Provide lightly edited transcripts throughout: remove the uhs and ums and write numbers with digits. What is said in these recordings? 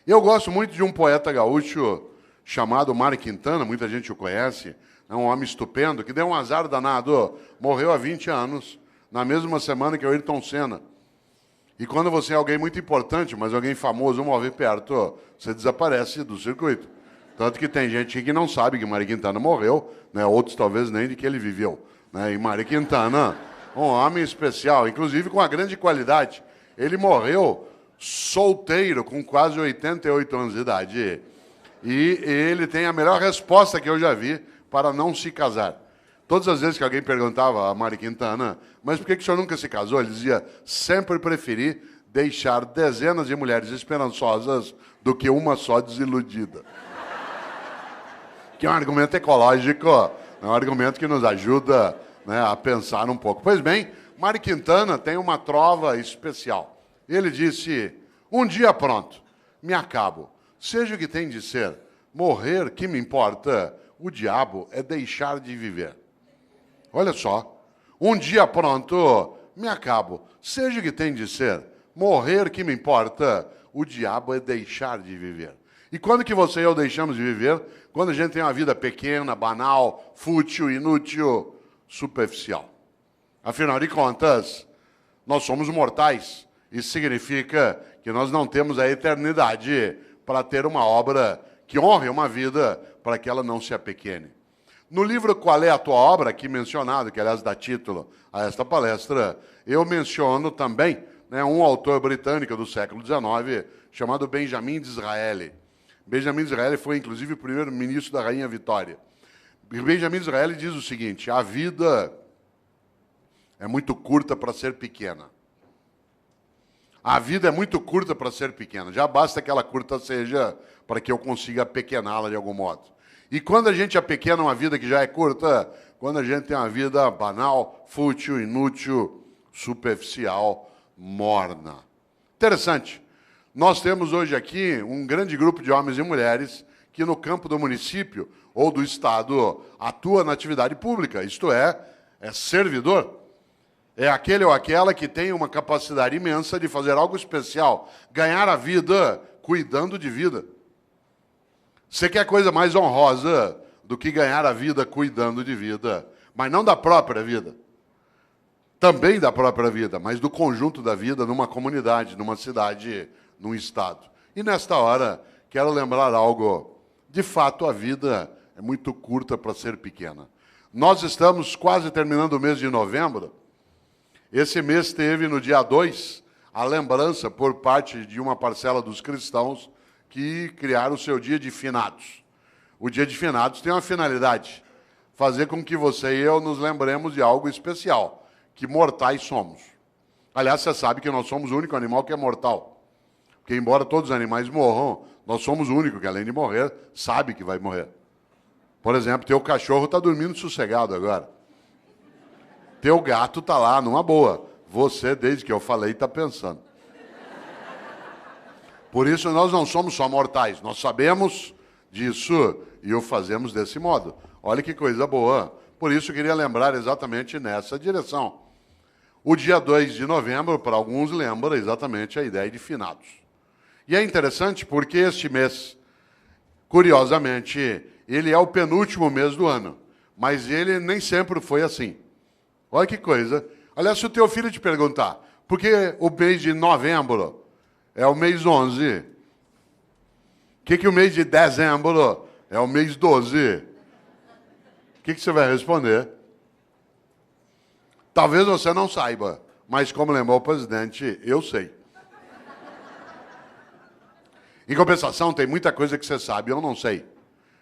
Eu gosto muito de um poeta gaúcho chamado Mário Quintana, muita gente o conhece, é um homem estupendo, que deu um azar danado, morreu há 20 anos, na mesma semana que o Ayrton Senna. E quando você é alguém muito importante, mas alguém famoso morre perto, você desaparece do circuito. Tanto que tem gente que não sabe que Mário Quintana morreu, né? Outros talvez nem de que ele viveu. Né? E Mário Quintana, um homem especial, inclusive com uma grande qualidade. Ele morreu solteiro, com quase 88 anos de idade. E ele tem a melhor resposta que eu já vi para não se casar. Todas as vezes que alguém perguntava a Mário Quintana, mas por que o senhor nunca se casou? Ele dizia, sempre preferi deixar dezenas de mulheres esperançosas do que uma só desiludida. Que é um argumento ecológico, é um argumento que nos ajuda, né, a pensar um pouco. Pois bem, Mário Quintana tem uma trova especial. Ele disse, um dia pronto, me acabo. Seja o que tem de ser, morrer, que me importa, o diabo é deixar de viver. Olha só, um dia pronto, me acabo. Seja o que tem de ser, morrer, que me importa, o diabo é deixar de viver. E quando que você e eu deixamos de viver? Quando a gente tem uma vida pequena, banal, fútil, inútil, superficial. Afinal de contas, nós somos mortais. Isso significa que nós não temos a eternidade para ter uma obra que honre uma vida para que ela não se apequene. No livro Qual é a Tua Obra, aqui mencionado, que aliás dá título a esta palestra, eu menciono também, né, um autor britânico do século XIX chamado Benjamin Disraeli. Benjamin Disraeli foi, inclusive, o primeiro-ministro da Rainha Vitória. Benjamin Disraeli diz o seguinte, a vida é muito curta para ser pequena. A vida é muito curta para ser pequena. Já basta que ela curta seja para que eu consiga apequená-la de algum modo. E quando a gente apequena uma vida que já é curta, quando a gente tem uma vida banal, fútil, inútil, superficial, morna. Interessante. Nós temos hoje aqui um grande grupo de homens e mulheres que no campo do município ou do Estado atua na atividade pública, isto é servidor. É aquele ou aquela que tem uma capacidade imensa de fazer algo especial, ganhar a vida cuidando de vida. Você quer coisa mais honrosa do que ganhar a vida cuidando de vida, mas não da própria vida. Também da própria vida, mas do conjunto da vida numa comunidade, numa cidade, num estado. E nesta hora, quero lembrar algo. De fato, a vida é muito curta para ser pequena. Nós estamos quase terminando o mês de novembro. Esse mês teve, no dia 2, a lembrança por parte de uma parcela dos cristãos que criaram o seu dia de finados. O dia de finados tem uma finalidade, fazer com que você e eu nos lembremos de algo especial, que mortais somos. Aliás, você sabe que nós somos o único animal que é mortal. Porque, embora todos os animais morram, nós somos o único que, além de morrer, sabe que vai morrer. Por exemplo, teu cachorro está dormindo sossegado agora. Teu gato está lá, numa boa. Você, desde que eu falei, está pensando. Por isso, nós não somos só mortais. Nós sabemos disso e o fazemos desse modo. Olha que coisa boa. Por isso, eu queria lembrar exatamente nessa direção. O dia 2 de novembro, para alguns, lembra exatamente a ideia de finados. E é interessante porque este mês, curiosamente, ele é o penúltimo mês do ano. Mas ele nem sempre foi assim. Olha que coisa. Aliás, se o teu filho te perguntar, por que o mês de novembro é o mês 11? Por que o mês de dezembro é o mês 12? O que você vai responder? Talvez você não saiba, mas como lembrou o presidente, eu sei. Em compensação, tem muita coisa que você sabe e eu não sei.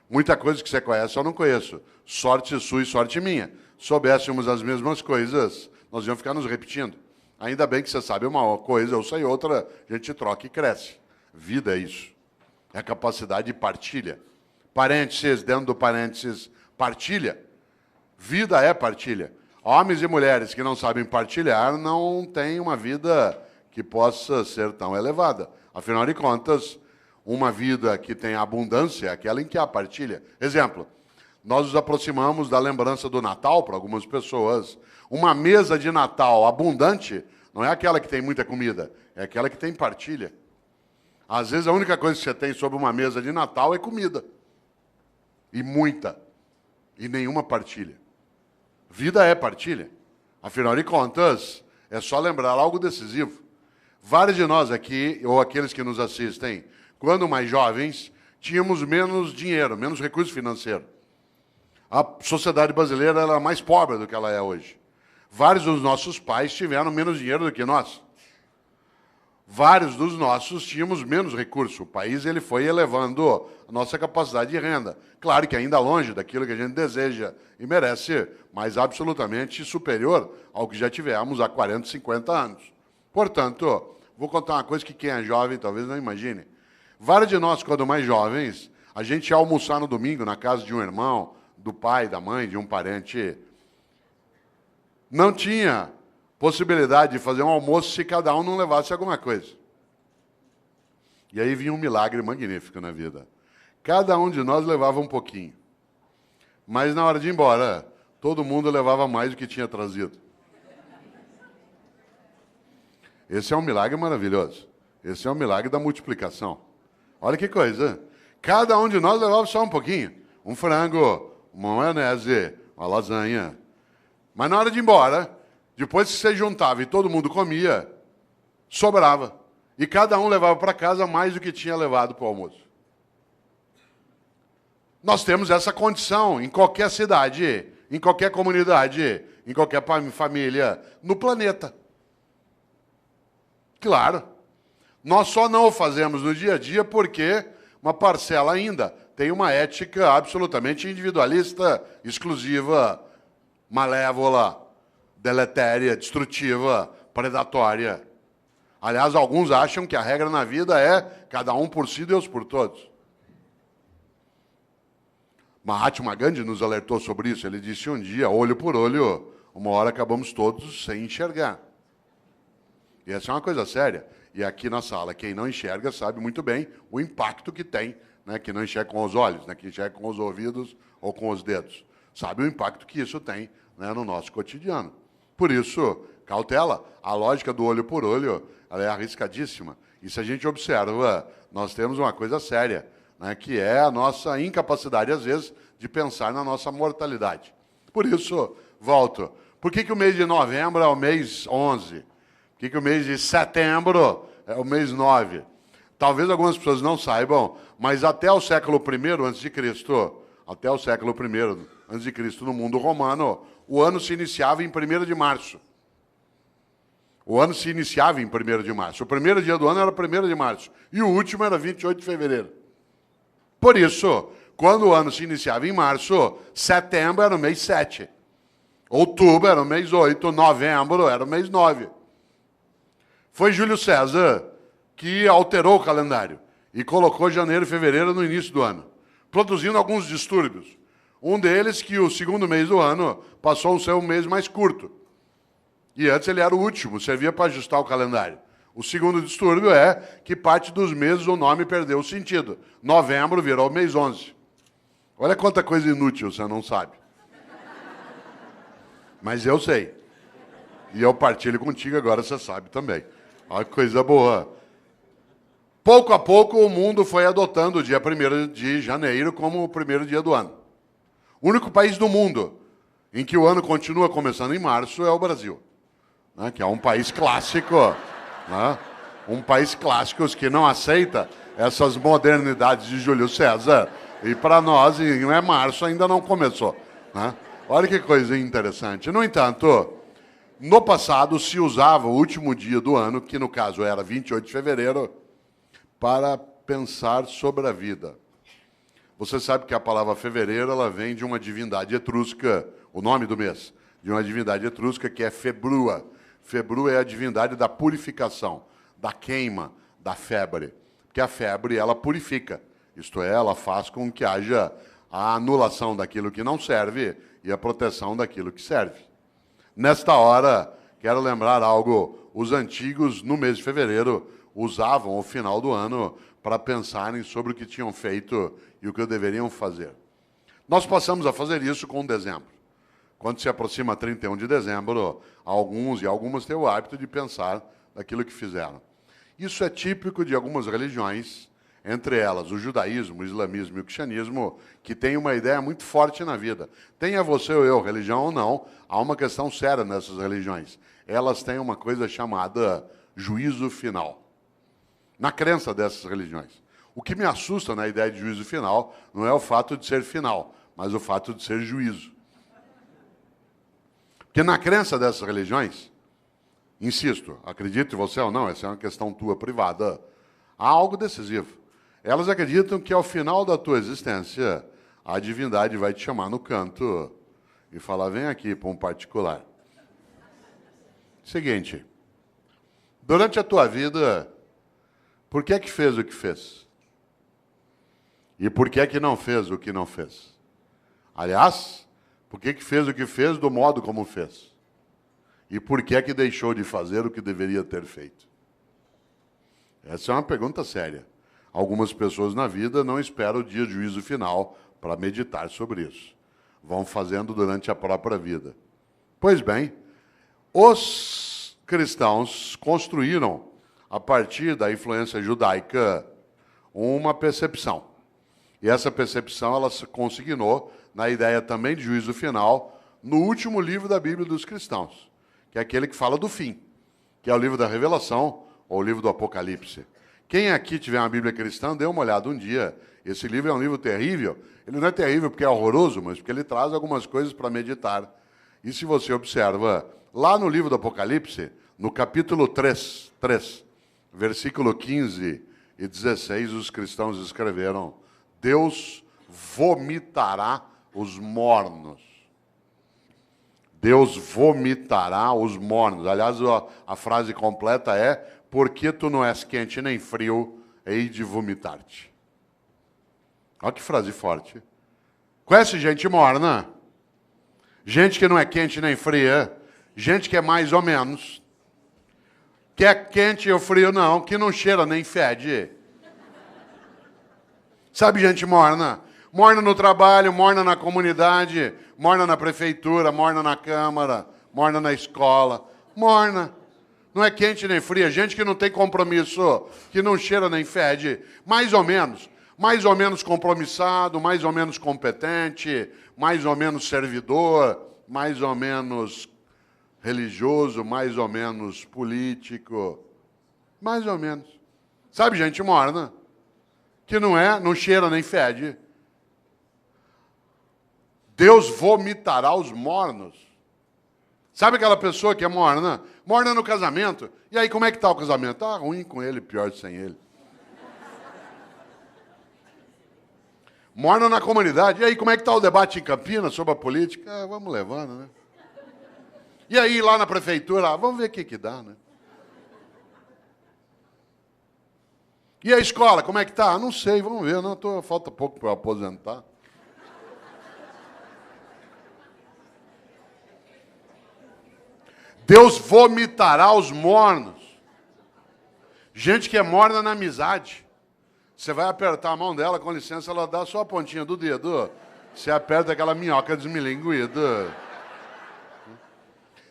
Muita coisa que você conhece eu não conheço. Sorte sua e sorte minha. Soubéssemos as mesmas coisas, nós íamos ficar nos repetindo. Ainda bem que você sabe uma coisa, eu sei outra, a gente troca e cresce. Vida é isso. É a capacidade de partilha. Parênteses, dentro do parênteses, partilha. Vida é partilha. Homens e mulheres que não sabem partilhar não têm uma vida que possa ser tão elevada. Afinal de contas, uma vida que tem abundância é aquela em que há partilha. Exemplo. Nós nos aproximamos da lembrança do Natal para algumas pessoas. Uma mesa de Natal abundante não é aquela que tem muita comida, é aquela que tem partilha. Às vezes a única coisa que você tem sobre uma mesa de Natal é comida. E muita. E nenhuma partilha. Vida é partilha. Afinal de contas, é só lembrar algo decisivo. Vários de nós aqui, ou aqueles que nos assistem, quando mais jovens, tínhamos menos dinheiro, menos recurso financeiro. A sociedade brasileira era mais pobre do que ela é hoje. Vários dos nossos pais tiveram menos dinheiro do que nós. Vários dos nossos tínhamos menos recurso. O país ele foi elevando a nossa capacidade de renda. Claro que ainda longe daquilo que a gente deseja e merece, mas absolutamente superior ao que já tivemos há 40, 50 anos. Portanto, vou contar uma coisa que quem é jovem talvez não imagine. Vários de nós, quando mais jovens, a gente ia almoçar no domingo na casa de um irmão, do pai, da mãe, de um parente. Não tinha possibilidade de fazer um almoço se cada um não levasse alguma coisa. E aí vinha um milagre magnífico na vida. Cada um de nós levava um pouquinho. Mas na hora de ir embora, todo mundo levava mais do que tinha trazido. Esse é um milagre maravilhoso. Esse é um milagre da multiplicação. Olha que coisa. Cada um de nós levava só um pouquinho. Um frango, uma maionese, uma lasanha. Mas na hora de ir embora, depois que você juntava e todo mundo comia, sobrava. E cada um levava para casa mais do que tinha levado para o almoço. Nós temos essa condição em qualquer cidade, em qualquer comunidade, em qualquer família, no planeta. Claro. Nós só não o fazemos no dia a dia porque uma parcela ainda tem uma ética absolutamente individualista, exclusiva, malévola, deletéria, destrutiva, predatória. Aliás, alguns acham que a regra na vida é cada um por si, Deus por todos. Mahatma Gandhi nos alertou sobre isso. Ele disse um dia, olho por olho, uma hora acabamos todos sem enxergar. E essa é uma coisa séria. E aqui na sala, quem não enxerga sabe muito bem o impacto que tem, né, que não enxerga com os olhos, né, que enxerga com os ouvidos ou com os dedos. Sabe o impacto que isso tem, né, no nosso cotidiano. Por isso, cautela. A lógica do olho por olho ela é arriscadíssima. E se a gente observa, nós temos uma coisa séria, né, que é a nossa incapacidade, às vezes, de pensar na nossa mortalidade. Por isso, volto. Por que o mês de novembro é o mês 11? Por que o mês de setembro é o mês 9? Talvez algumas pessoas não saibam, mas até o século I a.C., até o século I a.C., no mundo romano, o ano se iniciava em 1º de março. O ano se iniciava em 1º de março. O primeiro dia do ano era 1º de março. E o último era 28 de fevereiro. Por isso, quando o ano se iniciava em março, setembro era o mês 7. Outubro era o mês 8. Novembro era o mês 9. Foi Júlio César que alterou o calendário e colocou janeiro e fevereiro no início do ano, produzindo alguns distúrbios. Um deles que o segundo mês do ano passou a ser um mês mais curto. E antes ele era o último, servia para ajustar o calendário. O segundo distúrbio é que parte dos meses o nome perdeu o sentido. Novembro virou o mês 11. Olha quanta coisa inútil você não sabe. Mas eu sei. E eu partilho contigo, agora você sabe também. Olha que coisa boa. Pouco a pouco o mundo foi adotando o dia 1º de janeiro como o primeiro dia do ano. O único país do mundo em que o ano continua começando em março é o Brasil, né, que é um país clássico, né, um país clássico que não aceita essas modernidades de Júlio César. E para nós, não é março, ainda não começou. Né? Olha que coisa interessante. No entanto, no passado se usava o último dia do ano, que no caso era 28 de fevereiro, para pensar sobre a vida. Você sabe que a palavra fevereiro ela vem de uma divindade etrusca, o nome do mês, de uma divindade etrusca que é Februa. Februa é a divindade da purificação, da queima, da febre. Porque a febre, ela purifica. Isto é, ela faz com que haja a anulação daquilo que não serve e a proteção daquilo que serve. Nesta hora, quero lembrar algo. Os antigos, no mês de fevereiro, usavam o final do ano para pensarem sobre o que tinham feito e o que deveriam fazer. Nós passamos a fazer isso com dezembro. Quando se aproxima 31 de dezembro, alguns e algumas têm o hábito de pensar naquilo que fizeram. Isso é típico de algumas religiões, entre elas o judaísmo, o islamismo e o cristianismo, que tem uma ideia muito forte na vida. Tenha você ou eu religião ou não, há uma questão séria nessas religiões. Elas têm uma coisa chamada juízo final. Na crença dessas religiões. O que me assusta na ideia de juízo final não é o fato de ser final, mas o fato de ser juízo. Porque na crença dessas religiões, insisto, acredite você ou não, essa é uma questão tua privada, há algo decisivo. Elas acreditam que ao final da tua existência, a divindade vai te chamar no canto e falar, vem aqui para um particular. Seguinte, durante a tua vida, por que é que fez o que fez? E por que é que não fez o que não fez? Aliás, por que é que fez o que fez do modo como fez? E por que é que deixou de fazer o que deveria ter feito? Essa é uma pergunta séria. Algumas pessoas na vida não esperam o dia de juízo final para meditar sobre isso. Vão fazendo durante a própria vida. Pois bem, os cristãos construíram, a partir da influência judaica, uma percepção. E essa percepção ela se consignou na ideia também de juízo final no último livro da Bíblia dos cristãos, que é aquele que fala do fim, que é o livro da Revelação ou o livro do Apocalipse. Quem aqui tiver uma Bíblia cristã, dê uma olhada um dia. Esse livro é um livro terrível. Ele não é terrível porque é horroroso, mas porque ele traz algumas coisas para meditar. E se você observa, lá no livro do Apocalipse, no capítulo 3, versículo 15 e 16, os cristãos escreveram, Deus vomitará os mornos. Deus vomitará os mornos. Aliás, a frase completa é, porque tu não és quente nem frio, hei de vomitar-te. Olha que frase forte. Conhece gente morna? Gente que não é quente nem fria, gente que é mais ou menos. Que é quente ou frio não, que não cheira nem fede. Sabe gente morna? Morna no trabalho, morna na comunidade, morna na prefeitura, morna na câmara, morna na escola. Morna. Não é quente nem fria. Gente que não tem compromisso, que não cheira nem fede. Mais ou menos compromissado, mais ou menos competente, mais ou menos servidor, mais ou menos religioso, mais ou menos político. Mais ou menos. Sabe gente morna? Que não cheira nem fede. Deus vomitará os mornos. Sabe aquela pessoa que é morna? Morna no casamento. E aí, como é que está o casamento? Tá ruim com ele, pior sem ele. Morna na comunidade. E aí, como é que está o debate em Campinas sobre a política? Vamos levando, né? E aí, lá na prefeitura, vamos ver o que dá, né? E a escola, como é que tá? Não sei, vamos ver. Não, falta pouco para eu aposentar. Deus vomitará os mornos. Gente que é morna na amizade. Você vai apertar a mão dela, com licença, ela dá só a pontinha do dedo. Você aperta aquela minhoca desmilinguida.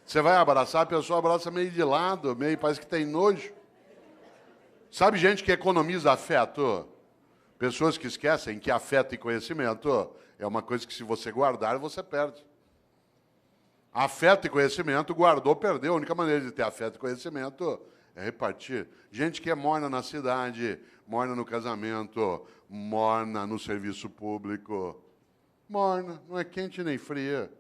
Você vai abraçar, a pessoa abraça meio de lado, meio parece que tem nojo. Sabe gente que economiza afeto? Pessoas que esquecem que afeto e conhecimento é uma coisa que se você guardar, você perde. Afeto e conhecimento, guardou, perdeu. A única maneira de ter afeto e conhecimento é repartir. Gente que é morna na cidade, morna no casamento, morna no serviço público. Morna, não é quente nem fria.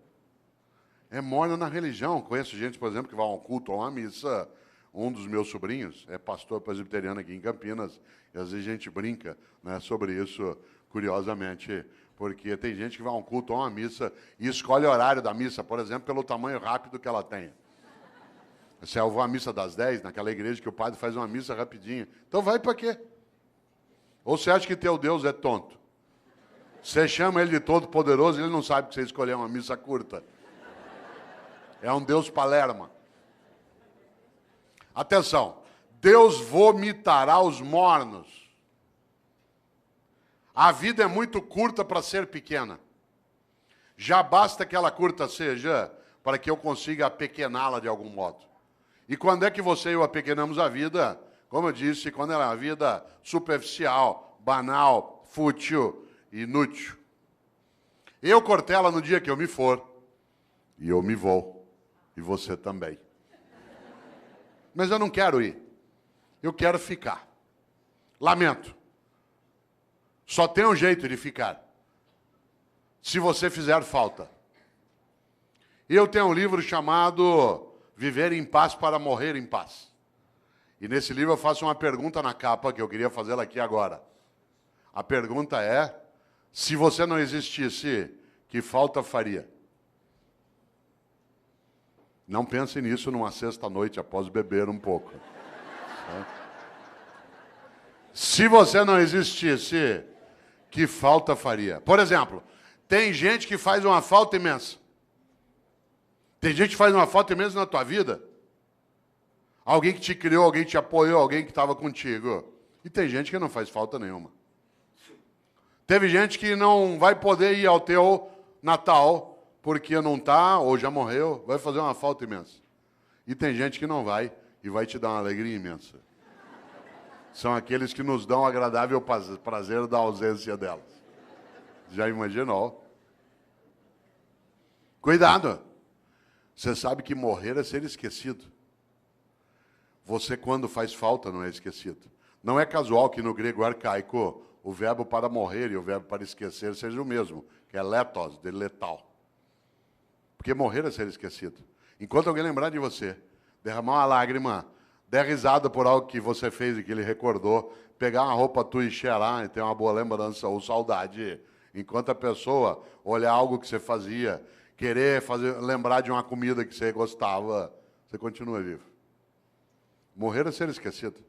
É morna na religião. Conheço gente, por exemplo, que vai a um culto ou a uma missa. Um dos meus sobrinhos é pastor presbiteriano aqui em Campinas, e às vezes a gente brinca, né, sobre isso, curiosamente, porque tem gente que vai a um culto ou a uma missa e escolhe o horário da missa, por exemplo, pelo tamanho rápido que ela tem. Se eu vou à missa das 10, naquela igreja que o padre faz uma missa rapidinho, então vai para quê? Ou você acha que teu Deus é tonto? Você chama ele de todo-poderoso e ele não sabe que você escolheu uma missa curta. É um Deus palerma. Atenção, Deus vomitará os mornos. A vida é muito curta para ser pequena. Já basta que ela curta seja para que eu consiga apequená-la de algum modo. E quando é que você e eu apequenamos a vida? Como eu disse, quando é uma vida superficial, banal, fútil e inútil. Eu, Cortella, no dia que eu me for, e eu me vou, e você também. Mas eu não quero ir. Eu quero ficar. Lamento. Só tem um jeito de ficar. Se você fizer falta. Eu tenho um livro chamado Viver em Paz para Morrer em Paz. E nesse livro eu faço uma pergunta na capa que eu queria fazê-la aqui agora. A pergunta é, se você não existisse, que falta faria? Não pense nisso numa sexta-noite após beber um pouco. Se você não existisse, que falta faria? Por exemplo, tem gente que faz uma falta imensa. Tem gente que faz uma falta imensa na tua vida. Alguém que te criou, alguém que te apoiou, alguém que estava contigo. E tem gente que não faz falta nenhuma. Teve gente que não vai poder ir ao teu Natal porque não está ou já morreu, vai fazer uma falta imensa. E tem gente que não vai e vai te dar uma alegria imensa. São aqueles que nos dão o agradável prazer da ausência delas. Já imaginou? Cuidado! Você sabe que morrer é ser esquecido. Você, quando faz falta, não é esquecido. Não é casual que no grego arcaico o verbo para morrer e o verbo para esquecer seja o mesmo, que é letos, de letal. Porque morrer é ser esquecido. Enquanto alguém lembrar de você, derramar uma lágrima, der risada por algo que você fez e que ele recordou, pegar uma roupa tua e cheirar e ter uma boa lembrança ou saudade, enquanto a pessoa olhar algo que você fazia, querer lembrar de uma comida que você gostava, você continua vivo. Morrer é ser esquecido.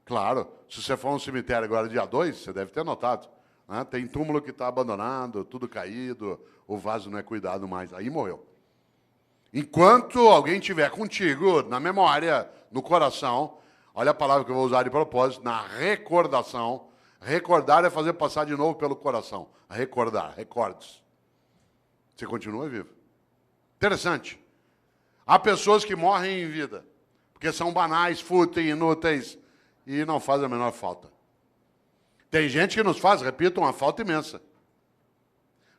Claro, se você for a um cemitério agora dia 2, você deve ter notado. Né? Tem túmulo que está abandonado, tudo caído, o vaso não é cuidado mais. Aí morreu. Enquanto alguém estiver contigo, na memória, no coração, olha a palavra que eu vou usar de propósito, na recordação. Recordar é fazer passar de novo pelo coração. Recordar, recordes. Você continua vivo. Interessante. Há pessoas que morrem em vida, porque são banais, fúteis, inúteis, e não fazem a menor falta. Tem gente que nos faz, repito, uma falta imensa.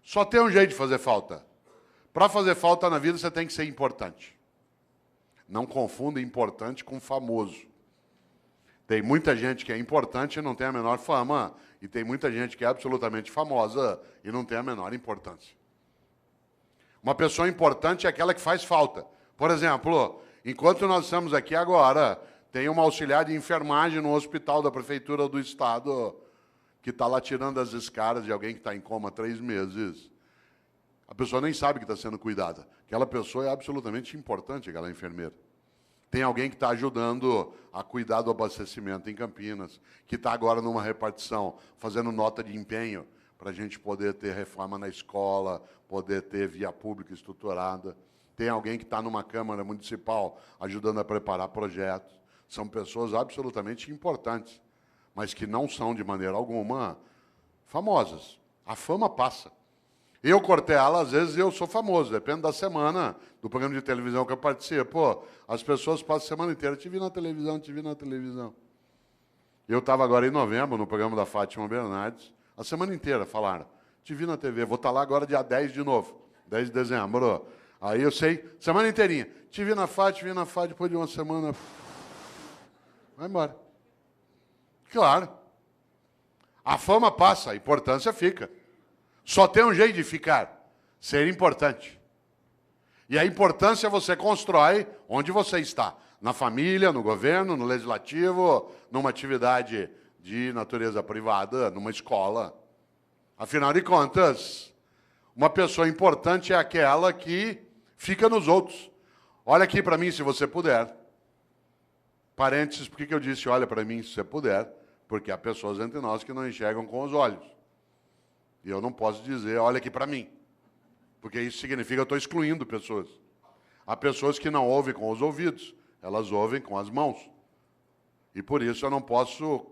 Só tem um jeito de fazer falta. Para fazer falta na vida, você tem que ser importante. Não confunda importante com famoso. Tem muita gente que é importante e não tem a menor fama, e tem muita gente que é absolutamente famosa e não tem a menor importância. Uma pessoa importante é aquela que faz falta. Por exemplo, enquanto nós estamos aqui agora, tem uma auxiliar de enfermagem no hospital da Prefeitura do Estado que está lá tirando as escaras de alguém que está em coma há 3 meses. A pessoa nem sabe que está sendo cuidada. Aquela pessoa é absolutamente importante, aquela enfermeira. Tem alguém que está ajudando a cuidar do abastecimento em Campinas, que está agora numa repartição, fazendo nota de empenho para a gente poder ter reforma na escola, poder ter via pública estruturada. Tem alguém que está numa Câmara Municipal ajudando a preparar projetos. São pessoas absolutamente importantes, mas que não são, de maneira alguma, famosas. A fama passa. Eu, Cortella, às vezes eu sou famoso, depende da semana, do programa de televisão que eu participo. As pessoas passam a semana inteira, te vi na televisão, te vi na televisão. Eu estava agora em novembro, no programa da Fátima Bernardes, a semana inteira falaram, te vi na TV, vou estar lá agora dia 10 de novo, 10 de dezembro. Aí eu sei, semana inteirinha, te vi na Fátima, depois de uma semana, vai embora. Claro. A fama passa, a importância fica. Só tem um jeito de ficar, ser importante. E a importância você constrói onde você está. Na família, no governo, no legislativo, numa atividade de natureza privada, numa escola. Afinal de contas, uma pessoa importante é aquela que fica nos outros. Olha aqui para mim, se você puder. Parênteses, por que eu disse olha para mim, se você puder? Porque há pessoas entre nós que não enxergam com os olhos. E eu não posso dizer, olha aqui para mim. Porque isso significa que eu estou excluindo pessoas. Há pessoas que não ouvem com os ouvidos, elas ouvem com as mãos. E por isso eu não posso,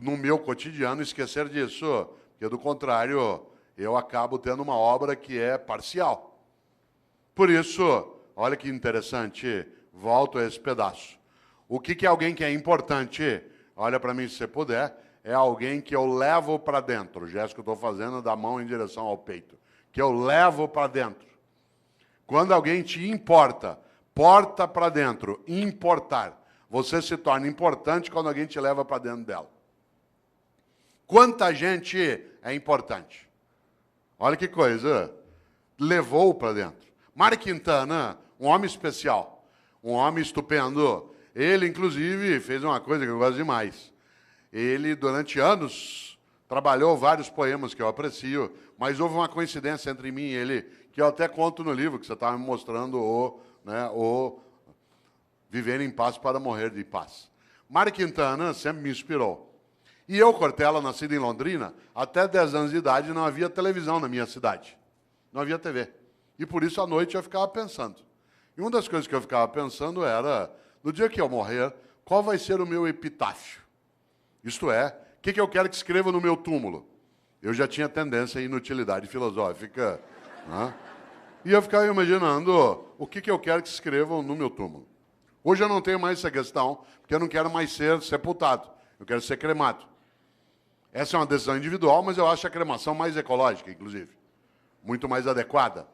no meu cotidiano, esquecer disso. Porque, do contrário, eu acabo tendo uma obra que é parcial. Por isso, olha que interessante, volto a esse pedaço. O que é alguém que é importante? Olha para mim se você puder. É alguém que eu levo para dentro. O gesto que eu estou fazendo é da mão em direção ao peito. Que eu levo para dentro. Quando alguém te importa, porta para dentro, importar. Você se torna importante quando alguém te leva para dentro dela. Quanta gente é importante? Olha que coisa. Levou para dentro. Mário Quintana, um homem especial. Um homem estupendo. Ele, inclusive, fez uma coisa que eu gosto demais. Ele, durante anos, trabalhou vários poemas que eu aprecio, mas houve uma coincidência entre mim e ele, que eu até conto no livro, que você estava me mostrando, o Viver em Paz para Morrer de Paz. Mário Quintana sempre me inspirou. E eu, Cortella, nascido em Londrina, até 10 anos de idade não havia televisão na minha cidade. Não havia TV. E por isso, à noite, eu ficava pensando. E uma das coisas que eu ficava pensando era, no dia que eu morrer, qual vai ser o meu epitáfio? Isto é, o que eu quero que escreva no meu túmulo? Eu já tinha tendência à inutilidade filosófica. Né? E eu ficava imaginando o que eu quero que escrevam no meu túmulo. Hoje eu não tenho mais essa questão, porque eu não quero mais ser sepultado. Eu quero ser cremado. Essa é uma decisão individual, mas eu acho a cremação mais ecológica, inclusive. Muito mais adequada.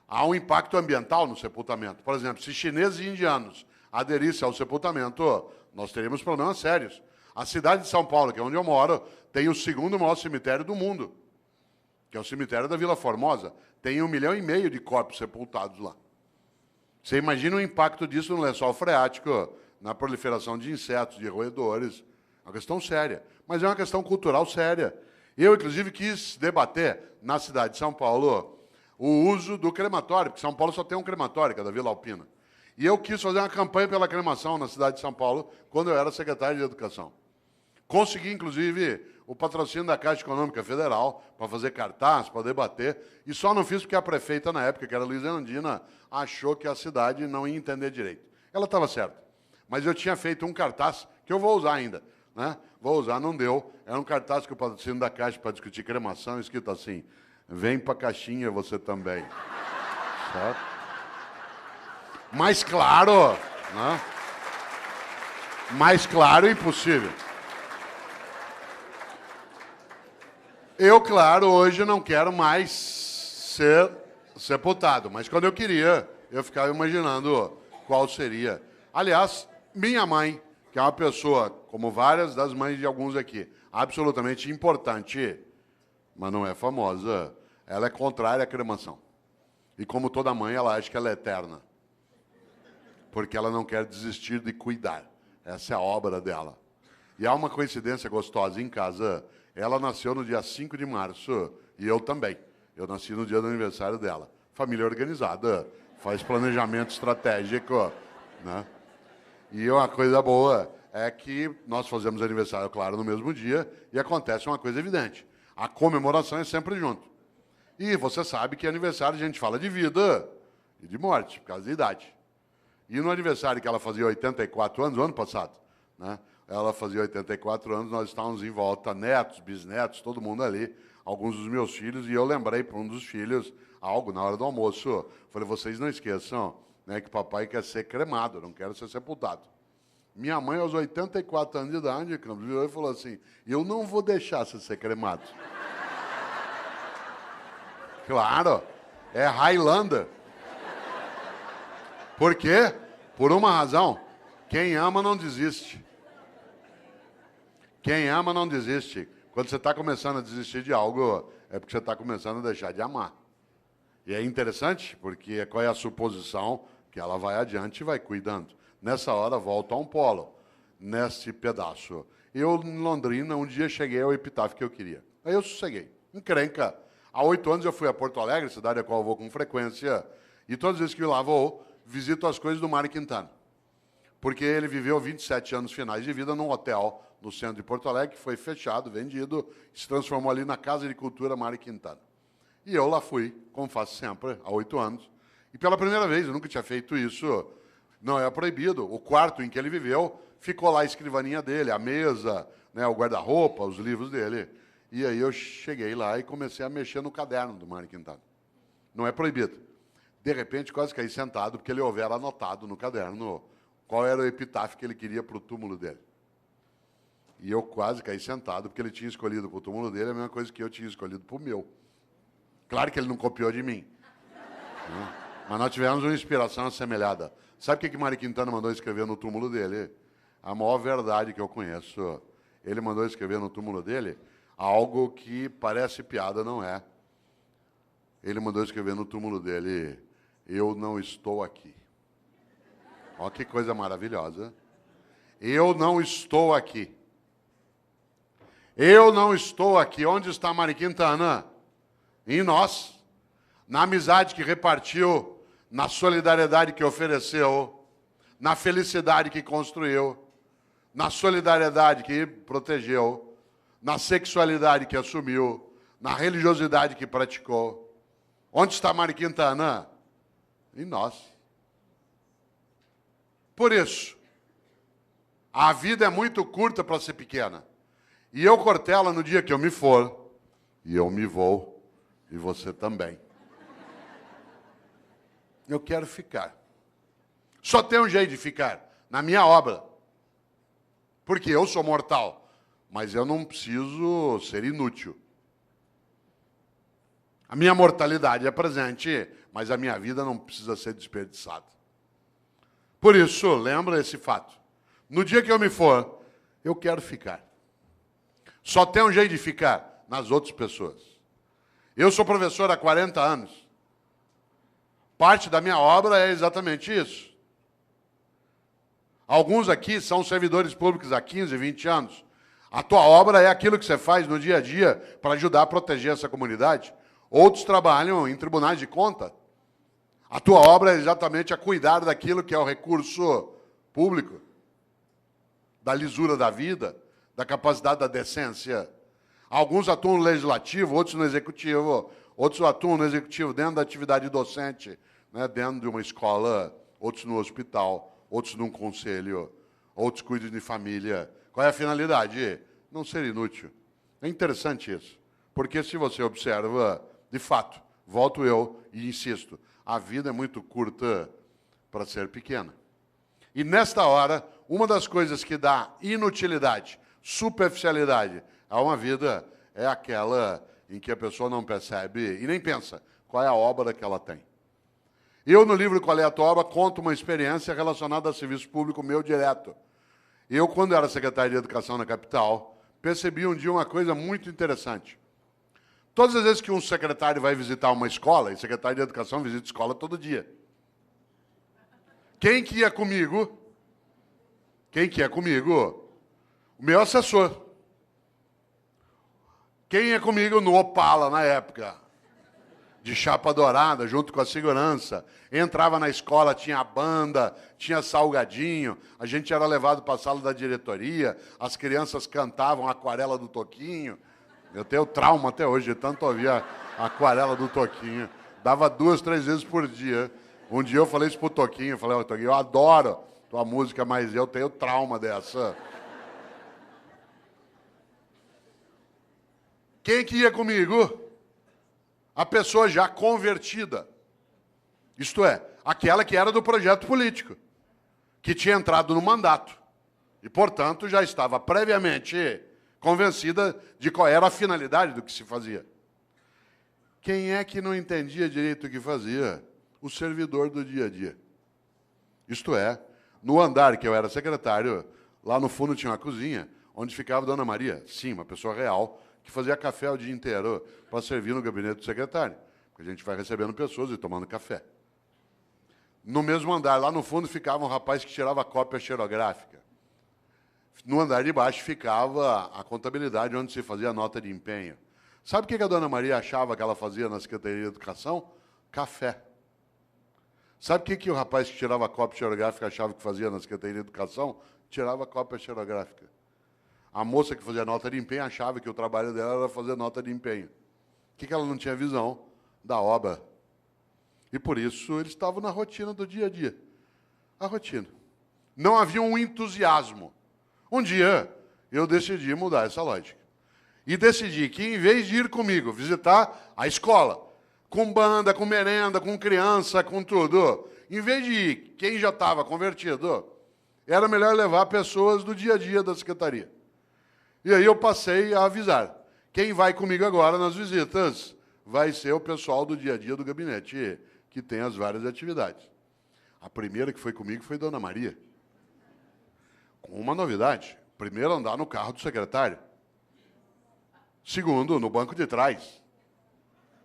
Há um impacto ambiental no sepultamento. Por exemplo, se chineses e indianos aderissem ao sepultamento, nós teríamos problemas sérios. A cidade de São Paulo, que é onde eu moro, tem o segundo maior cemitério do mundo, que é o cemitério da Vila Formosa. Tem 1,5 milhão de corpos sepultados lá. Você imagina o impacto disso no lençol freático, na proliferação de insetos, de roedores. É uma questão séria, mas é uma questão cultural séria. Eu, inclusive, quis debater na cidade de São Paulo o uso do crematório, porque São Paulo só tem um crematório, que é da Vila Alpina. E eu quis fazer uma campanha pela cremação na cidade de São Paulo, quando eu era secretário de Educação. Consegui, inclusive, o patrocínio da Caixa Econômica Federal para fazer cartaz, para debater, e só não fiz porque a prefeita, na época, que era Luiz Erundina, achou que a cidade não ia entender direito. Ela estava certa. Mas eu tinha feito um cartaz, que eu vou usar ainda. Né? Vou usar, não deu. Era um cartaz que o patrocínio da Caixa para discutir cremação, escrito assim, vem para a caixinha você também. Certo? Mais claro, né? Mais claro impossível. Eu, claro, hoje não quero mais ser sepultado, mas quando eu queria, eu ficava imaginando qual seria. Aliás, minha mãe, que é uma pessoa, como várias das mães de alguns aqui, absolutamente importante, mas não é famosa, ela é contrária à cremação. E como toda mãe, ela acha que ela é eterna. Porque ela não quer desistir de cuidar. Essa é a obra dela. E há uma coincidência gostosa em casa. Ela nasceu no dia 5 de março, e eu também. Eu nasci no dia do aniversário dela. Família organizada, faz planejamento estratégico. Né? E uma coisa boa é que nós fazemos aniversário, claro, no mesmo dia, e acontece uma coisa evidente. A comemoração é sempre junto. E você sabe que aniversário a gente fala de vida e de morte, por causa da idade. E no aniversário que ela fazia 84 anos, o ano passado, né? Ela fazia 84 anos, nós estávamos em volta, netos, bisnetos, todo mundo ali, alguns dos meus filhos, e eu lembrei para um dos filhos algo na hora do almoço. Falei, vocês não esqueçam, né, que papai quer ser cremado, não quero ser sepultado. Minha mãe, aos 84 anos de idade, virou e falou assim, eu não vou deixar você ser cremado. Claro, é Highlander. Por quê? Por uma razão, quem ama não desiste. Quem ama não desiste. Quando você está começando a desistir de algo, é porque você está começando a deixar de amar. E é interessante, porque qual é a suposição? Que ela vai adiante e vai cuidando. Nessa hora, volta a um polo, nesse pedaço. Eu, em Londrina, um dia cheguei ao epitáfio que eu queria. Aí eu sosseguei. Encrenca. Há 8 anos eu fui a Porto Alegre, cidade a qual eu vou com frequência, e todas as vezes que eu lá vou, visito as coisas do Mário Quintana. Porque ele viveu 27 anos finais de vida num hotel no centro de Porto Alegre, que foi fechado, vendido, se transformou ali na Casa de Cultura Mário Quintana. E eu lá fui, como faço sempre, há 8 anos. E pela primeira vez, eu nunca tinha feito isso, não é proibido. O quarto em que ele viveu, ficou lá a escrivaninha dele, a mesa, né, o guarda-roupa, os livros dele. E aí eu cheguei lá e comecei a mexer no caderno do Mário Quintana. Não é proibido. De repente, quase caí sentado, porque ele houvera anotado no caderno qual era o epitáfio que ele queria para o túmulo dele. E eu quase caí sentado, porque ele tinha escolhido para o túmulo dele a mesma coisa que eu tinha escolhido para o meu. Claro que ele não copiou de mim. Né? Mas nós tivemos uma inspiração assemelhada. Sabe o que Mário Quintana mandou escrever no túmulo dele? A maior verdade que eu conheço. Ele mandou escrever no túmulo dele algo que parece piada, não é. Ele mandou escrever no túmulo dele: eu não estou aqui. Olha que coisa maravilhosa. Eu não estou aqui. Eu não estou aqui. Onde está Mário Quintana? Em nós. Na amizade que repartiu, na solidariedade que ofereceu, na felicidade que construiu, na solidariedade que protegeu, na sexualidade que assumiu, na religiosidade que praticou. Onde está Mário Quintana? Em nós. Por isso, a vida é muito curta para ser pequena. E eu, Cortella, no dia que eu me for, e eu me vou, e você também, eu quero ficar. Só tem um jeito de ficar, na minha obra. Porque eu sou mortal, mas eu não preciso ser inútil. A minha mortalidade é presente, mas a minha vida não precisa ser desperdiçada. Por isso, lembra esse fato. No dia que eu me for, eu quero ficar. Só tem um jeito de ficar, nas outras pessoas. Eu sou professor há 40 anos. Parte da minha obra é exatamente isso. Alguns aqui são servidores públicos há 15, 20 anos. A tua obra é aquilo que você faz no dia a dia para ajudar a proteger essa comunidade. Outros trabalham em tribunais de conta. A tua obra é exatamente a cuidar daquilo que é o recurso público, da lisura da vida, da capacidade da decência. Alguns atuam no legislativo, outros no executivo, outros atuam no executivo dentro da atividade docente, né, dentro de uma escola, outros no hospital, outros num conselho, outros cuidam de família. Qual é a finalidade? Não ser inútil. É interessante isso, porque se você observa, de fato, volto eu e insisto, a vida é muito curta para ser pequena. E nesta hora, uma das coisas que dá inutilidade, superficialidade a uma vida é aquela em que a pessoa não percebe e nem pensa qual é a obra que ela tem. Eu, no livro Qual é a Tua Obra, conto uma experiência relacionada a serviço público meu direto. Eu, quando era secretário de Educação na capital, percebi um dia uma coisa muito interessante. Todas as vezes que um secretário vai visitar uma escola, e secretário de Educação visita escola todo dia. Quem que ia comigo? Quem que ia comigo? O meu assessor. Quem ia comigo no Opala, na época? De chapa dourada, junto com a segurança. Entrava na escola, tinha banda, tinha salgadinho, a gente era levado para a sala da diretoria, as crianças cantavam a Aquarela do Toquinho. Eu tenho trauma até hoje, de tanto ouvir a Aquarela do Toquinho. Dava 2, 3 vezes por dia. Um dia eu falei isso pro Toquinho, eu falei, Toquinho, eu adoro tua música, mas eu tenho trauma dessa. Quem que ia comigo? A pessoa já convertida. Isto é, aquela que era do projeto político, que tinha entrado no mandato. E, portanto, já estava previamente convencida de qual era a finalidade do que se fazia. Quem é que não entendia direito o que fazia? O servidor do dia a dia. Isto é, no andar que eu era secretário, lá no fundo tinha uma cozinha, onde ficava Dona Maria, sim, uma pessoa real, que fazia café o dia inteiro para servir no gabinete do secretário. Porque a gente vai recebendo pessoas e tomando café. No mesmo andar, lá no fundo, ficava um rapaz que tirava cópia xerográfica. No andar de baixo ficava a contabilidade, onde se fazia a nota de empenho. Sabe o que a Dona Maria achava que ela fazia na Secretaria de Educação? Café. Sabe o que o rapaz que tirava cópia xerográfica achava que fazia na Secretaria de Educação? Tirava cópia xerográfica. A moça que fazia nota de empenho achava que o trabalho dela era fazer nota de empenho. O que ela não tinha visão? Da obra. E por isso eles estavam na rotina do dia a dia. A rotina. Não havia um entusiasmo. Um dia eu decidi mudar essa lógica. E decidi que, em vez de ir comigo visitar a escola, com banda, com merenda, com criança, com tudo, em vez de ir quem já estava convertido, era melhor levar pessoas do dia a dia da secretaria. E aí eu passei a avisar. Quem vai comigo agora nas visitas vai ser o pessoal do dia a dia do gabinete, que tem as várias atividades. A primeira que foi comigo foi Dona Maria. Com uma novidade. Primeiro, andar no carro do secretário. Segundo, no banco de trás.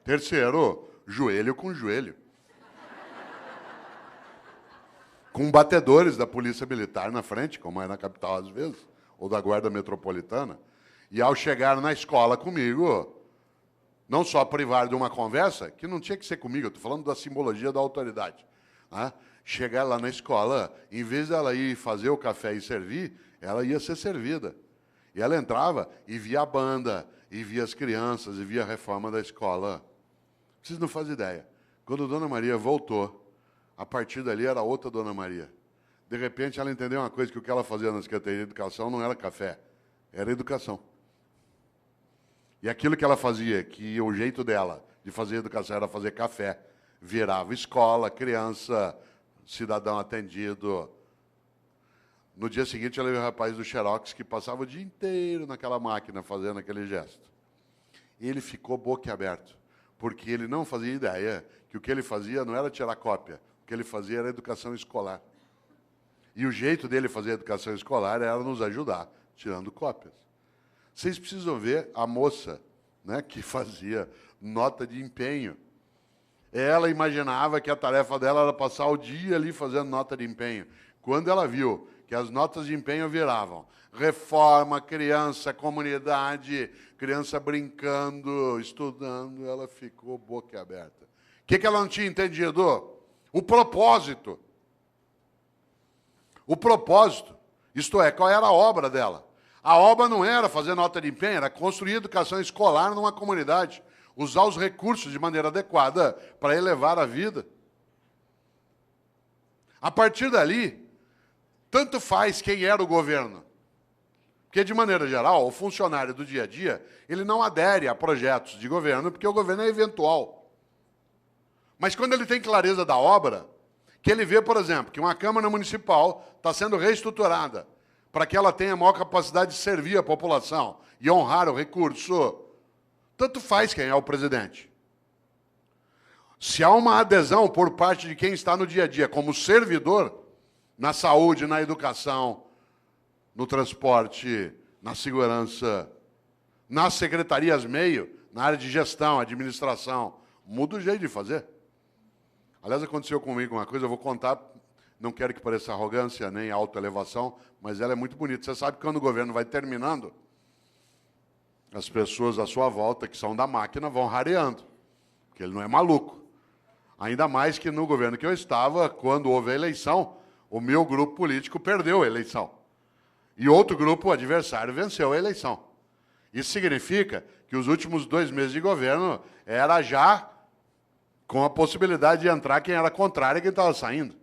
Terceiro, joelho com joelho. Com batedores da Polícia Militar na frente, como é na capital às vezes, ou da Guarda Metropolitana. E ao chegar na escola comigo, não só privar de uma conversa, que não tinha que ser comigo, eu estou falando da simbologia da autoridade. Né? Chegar lá na escola, em vez dela ir fazer o café e servir, ela ia ser servida. E ela entrava e via a banda, e via as crianças, e via a reforma da escola. Vocês não fazem ideia. Quando a Dona Maria voltou, a partir dali era outra Dona Maria. De repente, ela entendeu uma coisa, que o que ela fazia na Secretaria de Educação não era café, era educação. E aquilo que ela fazia, que o jeito dela de fazer educação era fazer café, virava escola, criança, cidadão atendido. No dia seguinte, ela viu o rapaz do Xerox que passava o dia inteiro naquela máquina fazendo aquele gesto. E ele ficou boquiaberto, porque ele não fazia ideia que o que ele fazia não era tirar cópia, o que ele fazia era educação escolar. E o jeito dele fazer educação escolar era nos ajudar, tirando cópias. Vocês precisam ver a moça, né, que fazia nota de empenho. Ela imaginava que a tarefa dela era passar o dia ali fazendo nota de empenho. Quando ela viu que as notas de empenho viravam reforma, criança, comunidade, criança brincando, estudando, ela ficou boquiaberta. O que ela não tinha entendido? O propósito. O propósito, isto é, qual era a obra dela? A obra não era fazer nota de empenho, era construir educação escolar numa comunidade, usar os recursos de maneira adequada para elevar a vida. A partir dali, tanto faz quem era o governo. Porque, de maneira geral, o funcionário do dia a dia, ele não adere a projetos de governo, porque o governo é eventual. Mas quando ele tem clareza da obra, que ele vê, por exemplo, que uma Câmara Municipal está sendo reestruturada para que ela tenha maior capacidade de servir a população e honrar o recurso, tanto faz quem é o presidente. Se há uma adesão por parte de quem está no dia a dia como servidor, na saúde, na educação, no transporte, na segurança, nas secretarias meio, na área de gestão, administração, muda o jeito de fazer. Aliás, aconteceu comigo uma coisa, eu vou contar, não quero que pareça arrogância nem autoelevação, mas ela é muito bonita. Você sabe que quando o governo vai terminando, as pessoas à sua volta, que são da máquina, vão rareando, porque ele não é maluco. Ainda mais que no governo que eu estava, quando houve a eleição, o meu grupo político perdeu a eleição. E outro grupo, o adversário, venceu a eleição. Isso significa que os últimos 2 meses de governo era já com a possibilidade de entrar quem era contrário e quem estava saindo.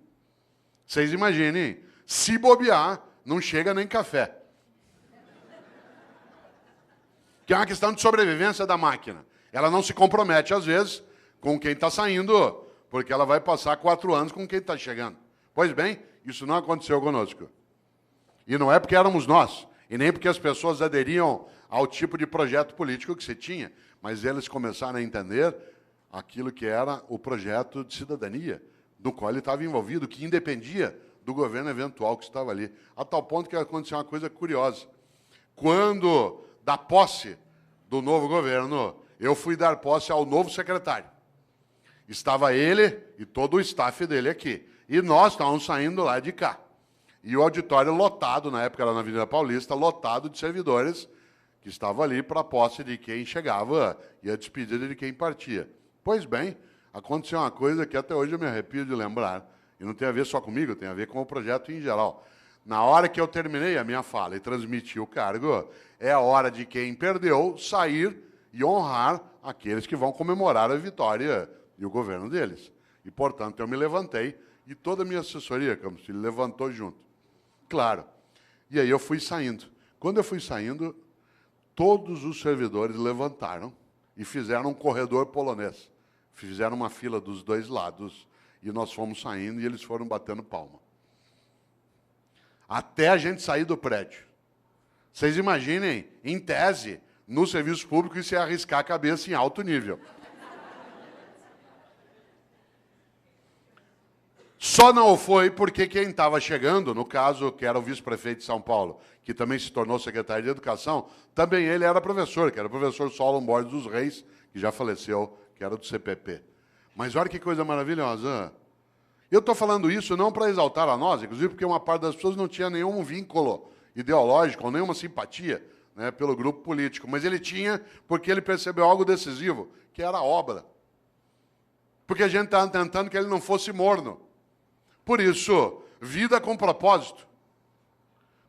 Vocês imaginem, se bobear, não chega nem café. Que é uma questão de sobrevivência da máquina. Ela não se compromete, às vezes, com quem está saindo, porque ela vai passar 4 anos com quem está chegando. Pois bem, isso não aconteceu conosco. E não é porque éramos nós, e nem porque as pessoas aderiam ao tipo de projeto político que se tinha, mas eles começaram a entender aquilo que era o projeto de cidadania, do qual ele estava envolvido, que independia do governo eventual que estava ali. A tal ponto que aconteceu uma coisa curiosa. Quando, da posse do novo governo, eu fui dar posse ao novo secretário. Estava ele e todo o staff dele aqui. E nós estávamos saindo lá de cá. E o auditório lotado, na época era na Avenida Paulista, lotado de servidores que estavam ali para a posse de quem chegava e a despedida de quem partia. Pois bem, aconteceu uma coisa que até hoje eu me arrepio de lembrar, e não tem a ver só comigo, tem a ver com o projeto em geral. Na hora que eu terminei a minha fala e transmiti o cargo, é a hora de quem perdeu sair e honrar aqueles que vão comemorar a vitória e o governo deles. E, portanto, eu me levantei e toda a minha assessoria, Campos Filho, levantou junto. Claro. E aí eu fui saindo. Quando eu fui saindo, todos os servidores levantaram e fizeram um corredor polonês. Fizeram uma fila dos 2 lados e nós fomos saindo e eles foram batendo palma. até a gente sair do prédio. Vocês imaginem, em tese, no serviço público, isso é arriscar a cabeça em alto nível. Só não foi porque quem estava chegando, no caso, que era o vice-prefeito de São Paulo, que também se tornou secretário de Educação, também ele era professor, que era o professor Solon Borges dos Reis, que já faleceu, que era do CPP. Mas olha que coisa maravilhosa. Eu estou falando isso não para exaltar a nós, inclusive porque uma parte das pessoas não tinha nenhum vínculo ideológico ou nenhuma simpatia, né, pelo grupo político, mas ele tinha porque ele percebeu algo decisivo, que era a obra. Porque a gente estava tentando que ele não fosse morno. Por isso, vida com propósito.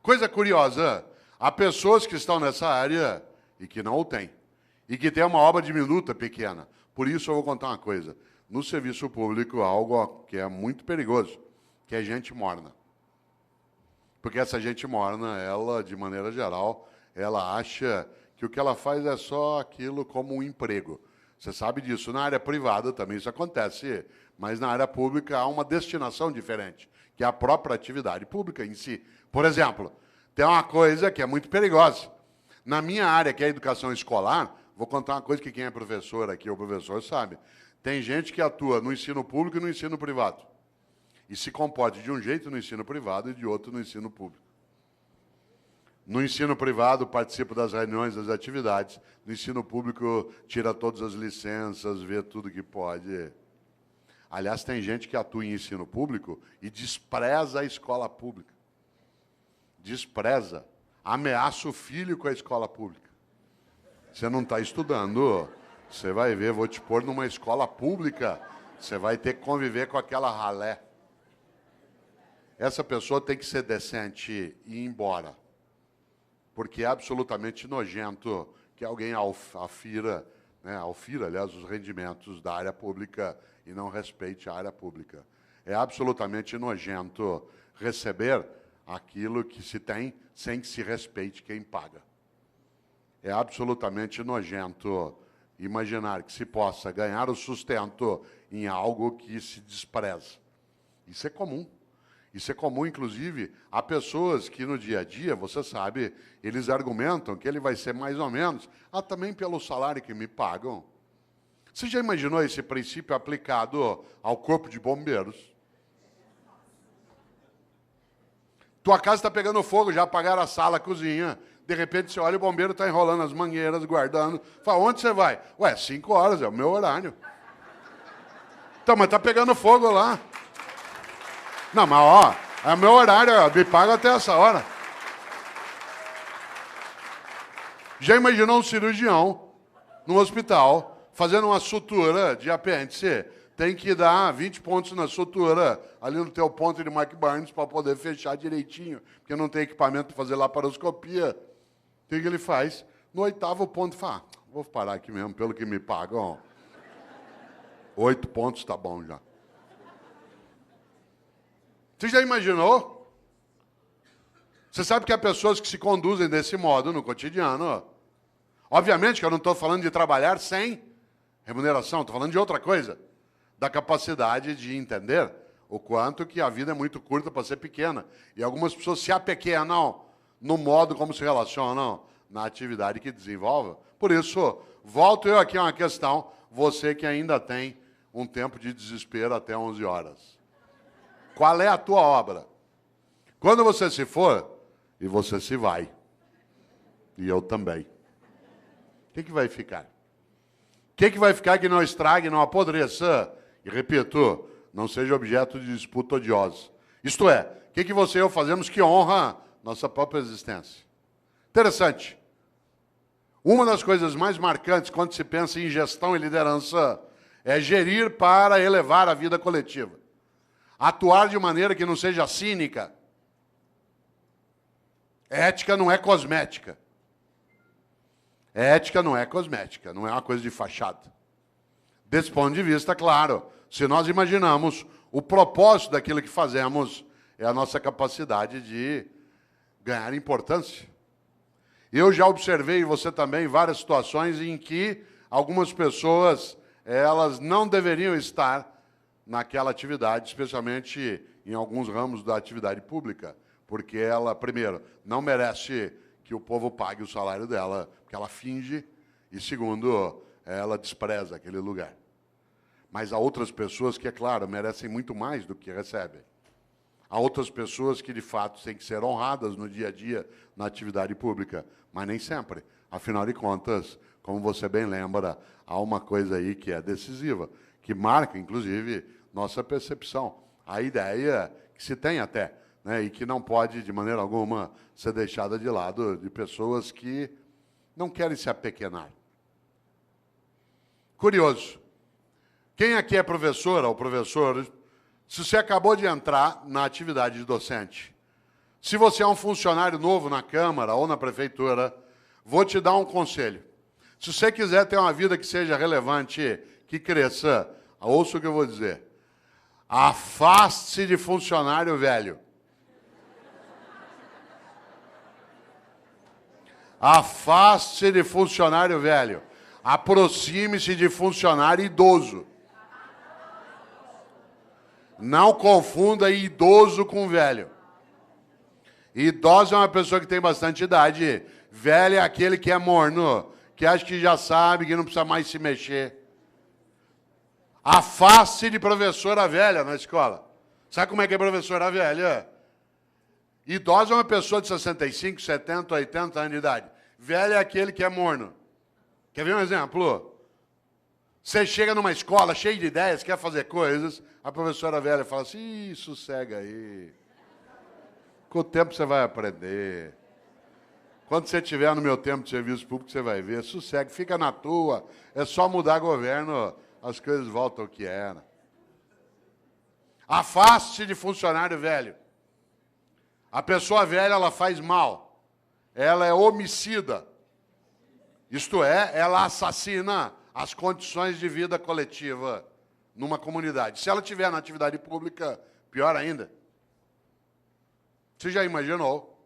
Coisa curiosa, há pessoas que estão nessa área e que não o têm. E que têm uma obra diminuta, pequena. Por isso eu vou contar uma coisa. No serviço público, algo que é muito perigoso, que é gente morna. Porque essa gente morna, ela, de maneira geral, ela acha que o que ela faz é só aquilo como um emprego. Você sabe disso. Na área privada também isso acontece, mas na área pública há uma destinação diferente, que é a própria atividade pública em si. Por exemplo, tem uma coisa que é muito perigosa. Na minha área, que é a educação escolar, vou contar uma coisa que quem é professor aqui, ou professor, sabe. Tem gente que atua no ensino público e no ensino privado. E se comporta de um jeito no ensino privado e de outro no ensino público. No ensino privado, participa das reuniões, das atividades. No ensino público, tira todas as licenças, vê tudo que pode. Aliás, tem gente que atua em ensino público e despreza a escola pública. Despreza. Ameaça o filho com a escola pública. Você não está estudando, você vai ver, vou te pôr numa escola pública, você vai ter que conviver com aquela ralé. Essa pessoa tem que ser decente e ir embora. Porque é absolutamente nojento que alguém afira, aliás, os rendimentos da área pública e não respeite a área pública. É absolutamente nojento receber aquilo que se tem sem que se respeite quem paga. É absolutamente nojento imaginar que se possa ganhar o sustento em algo que se despreza. Isso é comum. Isso é comum, inclusive, a pessoas que no dia a dia, você sabe, eles argumentam que ele vai ser mais ou menos, também pelo salário que me pagam. Você já imaginou esse princípio aplicado ao corpo de bombeiros? Tua casa está pegando fogo, já apagaram a sala, a cozinha. De repente você olha, o bombeiro está enrolando as mangueiras, guardando. Fala, onde você vai? Ué, 5 horas, é o meu horário. Então, mas está pegando fogo lá. Não, mas ó, é o meu horário, ó, me paga até essa hora. Já imaginou um cirurgião no hospital fazendo uma sutura de apêndice? Tem que dar 20 pontos na sutura, ali no teu ponto de Mike Barnes, para poder fechar direitinho, porque não tem equipamento para fazer laparoscopia. O que ele faz? No 8º ponto, fala, vou parar aqui mesmo, pelo que me pagam. 8 pontos tá bom já. Você já imaginou? Você sabe que há pessoas que se conduzem desse modo no cotidiano. Obviamente que eu não estou falando de trabalhar sem remuneração, estou falando de outra coisa. Da capacidade de entender o quanto que a vida é muito curta para ser pequena. E algumas pessoas se apequenam no modo como se relacionam na atividade que desenvolvem. Por isso, volto eu aqui a uma questão, você que ainda tem um tempo de desespero até 11 horas. Qual é a tua obra? Quando você se for, e você se vai, e eu também, o que vai ficar? O que vai ficar que não estrague, não apodreça? E repito, não seja objeto de disputa odiosa. Isto é, o que você e eu fazemos que honra nossa própria existência? Interessante. Uma das coisas mais marcantes quando se pensa em gestão e liderança é gerir para elevar a vida coletiva. Atuar de maneira que não seja cínica. Ética não é cosmética. Ética não é cosmética, não é uma coisa de fachada. Desse ponto de vista, claro, se nós imaginamos o propósito daquilo que fazemos, é a nossa capacidade de ganhar importância. Eu já observei, você também, várias situações em que algumas pessoas, elas não deveriam estar naquela atividade, especialmente em alguns ramos da atividade pública, porque ela, primeiro, não merece que o povo pague o salário dela, porque ela finge, e segundo, ela despreza aquele lugar. Mas há outras pessoas que, é claro, merecem muito mais do que recebem. Há outras pessoas que, de fato, têm que ser honradas no dia a dia, na atividade pública, mas nem sempre. Afinal de contas, como você bem lembra, há uma coisa aí que é decisiva, que marca, inclusive, nossa percepção. A ideia que se tem até, né, e que não pode, de maneira alguma, ser deixada de lado de pessoas que não querem se apequenar. Curioso. Quem aqui é professora ou professor, se você acabou de entrar na atividade de docente, se você é um funcionário novo na Câmara ou na Prefeitura, vou te dar um conselho. Se você quiser ter uma vida que seja relevante, que cresça, ouça o que eu vou dizer. Afaste-se de funcionário velho. Afaste-se de funcionário velho. Aproxime-se de funcionário idoso. Não confunda idoso com velho. Idoso é uma pessoa que tem bastante idade. Velho é aquele que é morno, que acha que já sabe, que não precisa mais se mexer. Afaste de professora velha na escola. Sabe como é que é professora velha? Idosa é uma pessoa de 65, 70, 80 anos de idade. Velho é aquele que é morno. Quer ver um exemplo? Você chega numa escola cheia de ideias, quer fazer coisas, a professora velha fala assim, sossega aí. Com o tempo você vai aprender. Quando você estiver no meu tempo de serviço público, você vai ver. Sossega, fica na tua. É só mudar governo, as coisas voltam ao que era. Afaste de funcionário velho. A pessoa velha, ela faz mal. Ela é homicida. Isto é, ela assassina as condições de vida coletiva numa comunidade. Se ela estiver na atividade pública, pior ainda. Você já imaginou?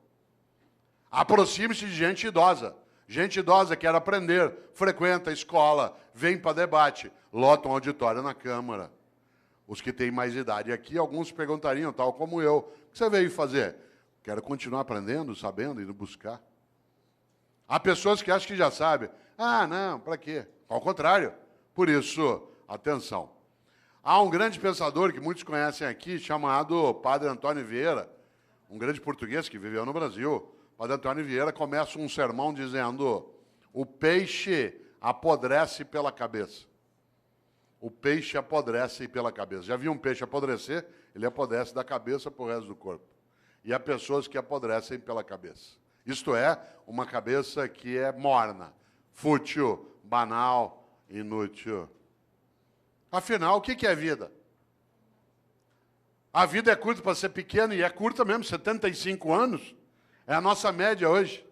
Aproxime-se de gente idosa. Gente idosa quer aprender, frequenta a escola, vem para debate, lota um auditório na Câmara. Os que têm mais idade aqui, alguns perguntariam, tal como eu, o que você veio fazer? Quero continuar aprendendo, sabendo, indo buscar. Há pessoas que acham que já sabem. Ah, não, para quê? Ao contrário. Por isso, atenção. Há um grande pensador que muitos conhecem aqui, chamado Padre Antônio Vieira, um grande português que viveu no Brasil. Padre Antônio Vieira começa um sermão dizendo: o peixe apodrece pela cabeça. O peixe apodrece pela cabeça. Já viu um peixe apodrecer? Ele apodrece da cabeça para o resto do corpo. E há pessoas que apodrecem pela cabeça. Isto é, uma cabeça que é morna, fútil, banal, inútil. Afinal, o que é vida? A vida é curta para ser pequena, e é curta mesmo, 75 anos. É a nossa média hoje.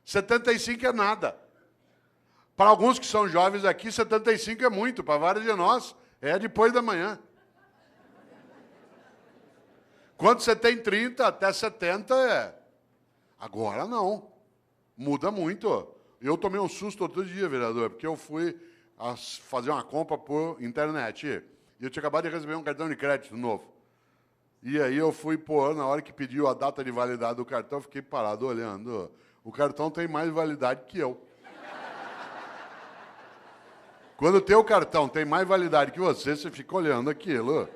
75 é nada. Para alguns que são jovens aqui, 75 é muito. Para vários de nós, é depois da manhã. Quando você tem 30 até 70, é. Agora não. Muda muito. Eu tomei um susto outro dia, vereador, porque eu fui fazer uma compra por internet. E eu tinha acabado de receber um cartão de crédito novo. E aí eu fui pôr, na hora que pediu a data de validade do cartão, eu fiquei parado olhando. O cartão tem mais validade que eu. Quando o teu cartão tem mais validade que você fica olhando aquilo.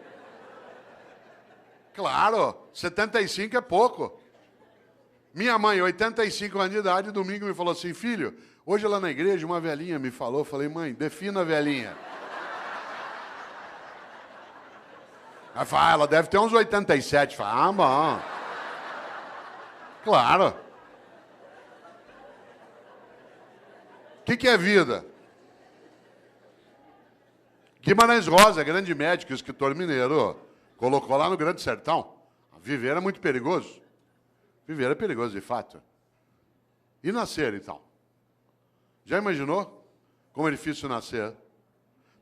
Claro, 75 é pouco. Minha mãe, 85 anos de idade, domingo me falou assim, filho, hoje lá na igreja uma velhinha me falou, eu falei, mãe, defina a velhinha. Ela fala, ela deve ter uns 87. Fala, bom. Claro. O que é vida? Guimarães Rosa, grande médico, escritor mineiro, colocou lá no Grande Sertão. Viver é muito perigoso. Viver é perigoso, de fato. E nascer, então? Já imaginou como é difícil nascer?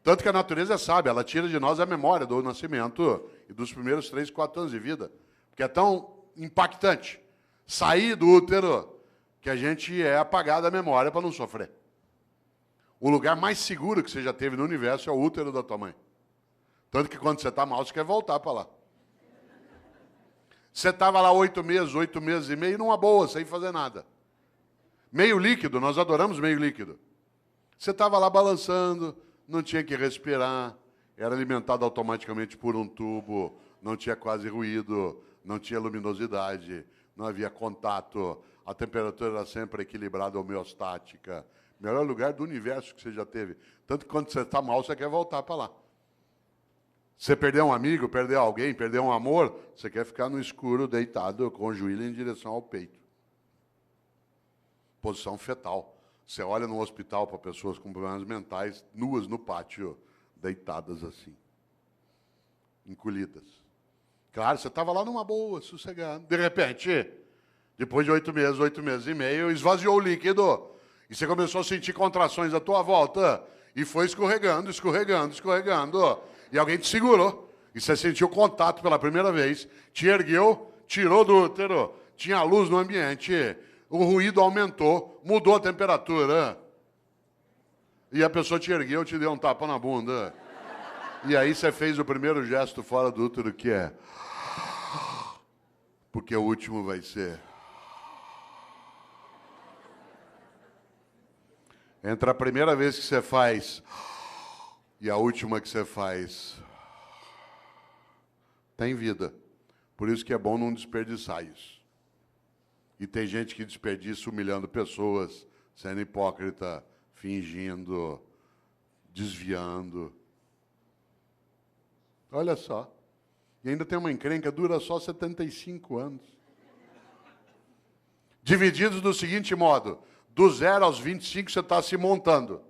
Tanto que a natureza é sábia, ela tira de nós a memória do nascimento e dos primeiros 3, 4 anos de vida. Porque é tão impactante sair do útero que a gente é apagado da memória para não sofrer. O lugar mais seguro que você já teve no universo é o útero da tua mãe. Tanto que quando você está mal, você quer voltar para lá. Você estava lá 8 meses e meio, numa boa, sem fazer nada. Meio líquido, nós adoramos meio líquido. Você estava lá balançando, não tinha que respirar, era alimentado automaticamente por um tubo, não tinha quase ruído, não tinha luminosidade, não havia contato, a temperatura era sempre equilibrada, homeostática. Melhor lugar do universo que você já teve. Tanto que quando você está mal, você quer voltar para lá. Você perdeu um amigo, perdeu alguém, perdeu um amor, você quer ficar no escuro, deitado, com o joelho em direção ao peito. Posição fetal. Você olha no hospital para pessoas com problemas mentais, nuas no pátio, deitadas assim, encolhidas. Claro, você estava lá numa boa, sossegado. De repente, depois de 8 meses e meio, esvaziou o líquido. E você começou a sentir contrações à tua volta. E foi escorregando, escorregando, escorregando. E alguém te segurou. E você sentiu contato pela primeira vez. Te ergueu, tirou do útero. Tinha luz no ambiente. O ruído aumentou, mudou a temperatura. E a pessoa te ergueu, te deu um tapa na bunda. E aí você fez o primeiro gesto fora do útero, que é... Porque o último vai ser... Entre a primeira vez que você faz e a última que você faz, tem vida. Por isso que é bom não desperdiçar isso. E tem gente que desperdiça humilhando pessoas, sendo hipócrita, fingindo, desviando. Olha só. E ainda tem uma encrenca, dura só 75 anos. Divididos do seguinte modo: do 0 aos 25 você está se montando.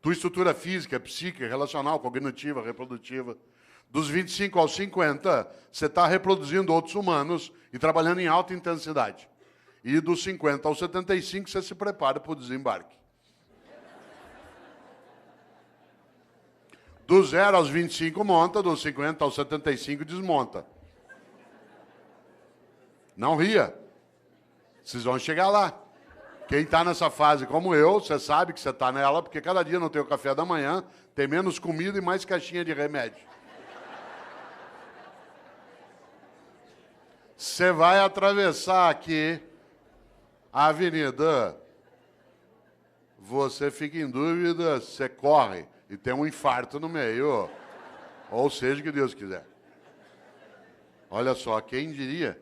Tua estrutura física, psíquica, relacional, cognitiva, reprodutiva. Dos 25 aos 50, você está reproduzindo outros humanos e trabalhando em alta intensidade. E dos 50 aos 75, você se prepara para o desembarque. Do 0 aos 25 monta, dos 50 aos 75 desmonta. Não ria. Vocês vão chegar lá. Quem está nessa fase como eu, você sabe que você está nela, porque cada dia não tem o café da manhã, tem menos comida e mais caixinha de remédio. Você vai atravessar aqui a avenida, você fica em dúvida, você corre e tem um infarto no meio. Ou seja, o que Deus quiser. Olha só, quem diria?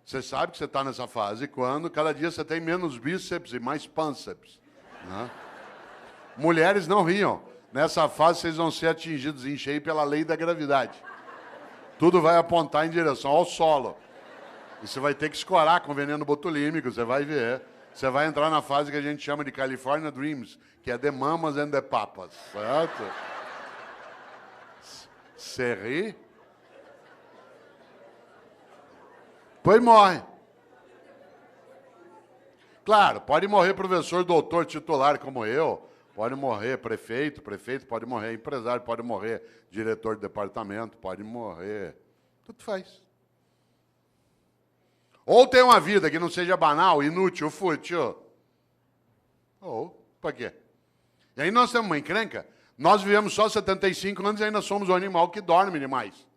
Você sabe que você está nessa fase quando cada dia você tem menos bíceps e mais pânceps. Né? Mulheres não riam. Nessa fase vocês vão ser atingidos em cheio pela lei da gravidade. Tudo vai apontar em direção ao solo. E você vai ter que escorar com veneno botulínico, você vai ver. Você vai entrar na fase que a gente chama de California Dreams, que é The Mamas and the Papas, certo? Você ri? Pois morre. Claro, pode morrer professor, doutor, titular como eu, pode morrer prefeito pode morrer empresário, pode morrer diretor de departamento, pode morrer, tudo faz. Ou tem uma vida que não seja banal, inútil, fútil. Ou, para quê? E aí nós temos uma encrenca, nós vivemos só 75 anos e ainda somos um animal que dorme demais.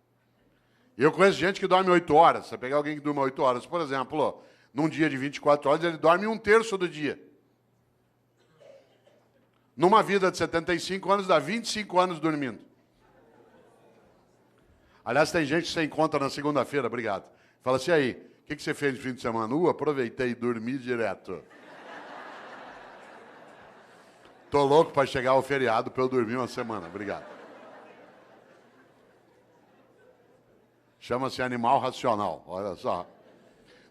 Eu conheço gente que dorme 8 horas. Você pegar alguém que dorme 8 horas, por exemplo, num dia de 24 horas, ele dorme 1/3 do dia. Numa vida de 75 anos, dá 25 anos dormindo. Aliás, tem gente que você encontra na segunda-feira, obrigado. Fala assim, aí, o que você fez no fim de semana? Aproveitei e dormi direto. Tô louco para chegar ao feriado para eu dormir uma semana, obrigado. Chama-se animal racional, olha só.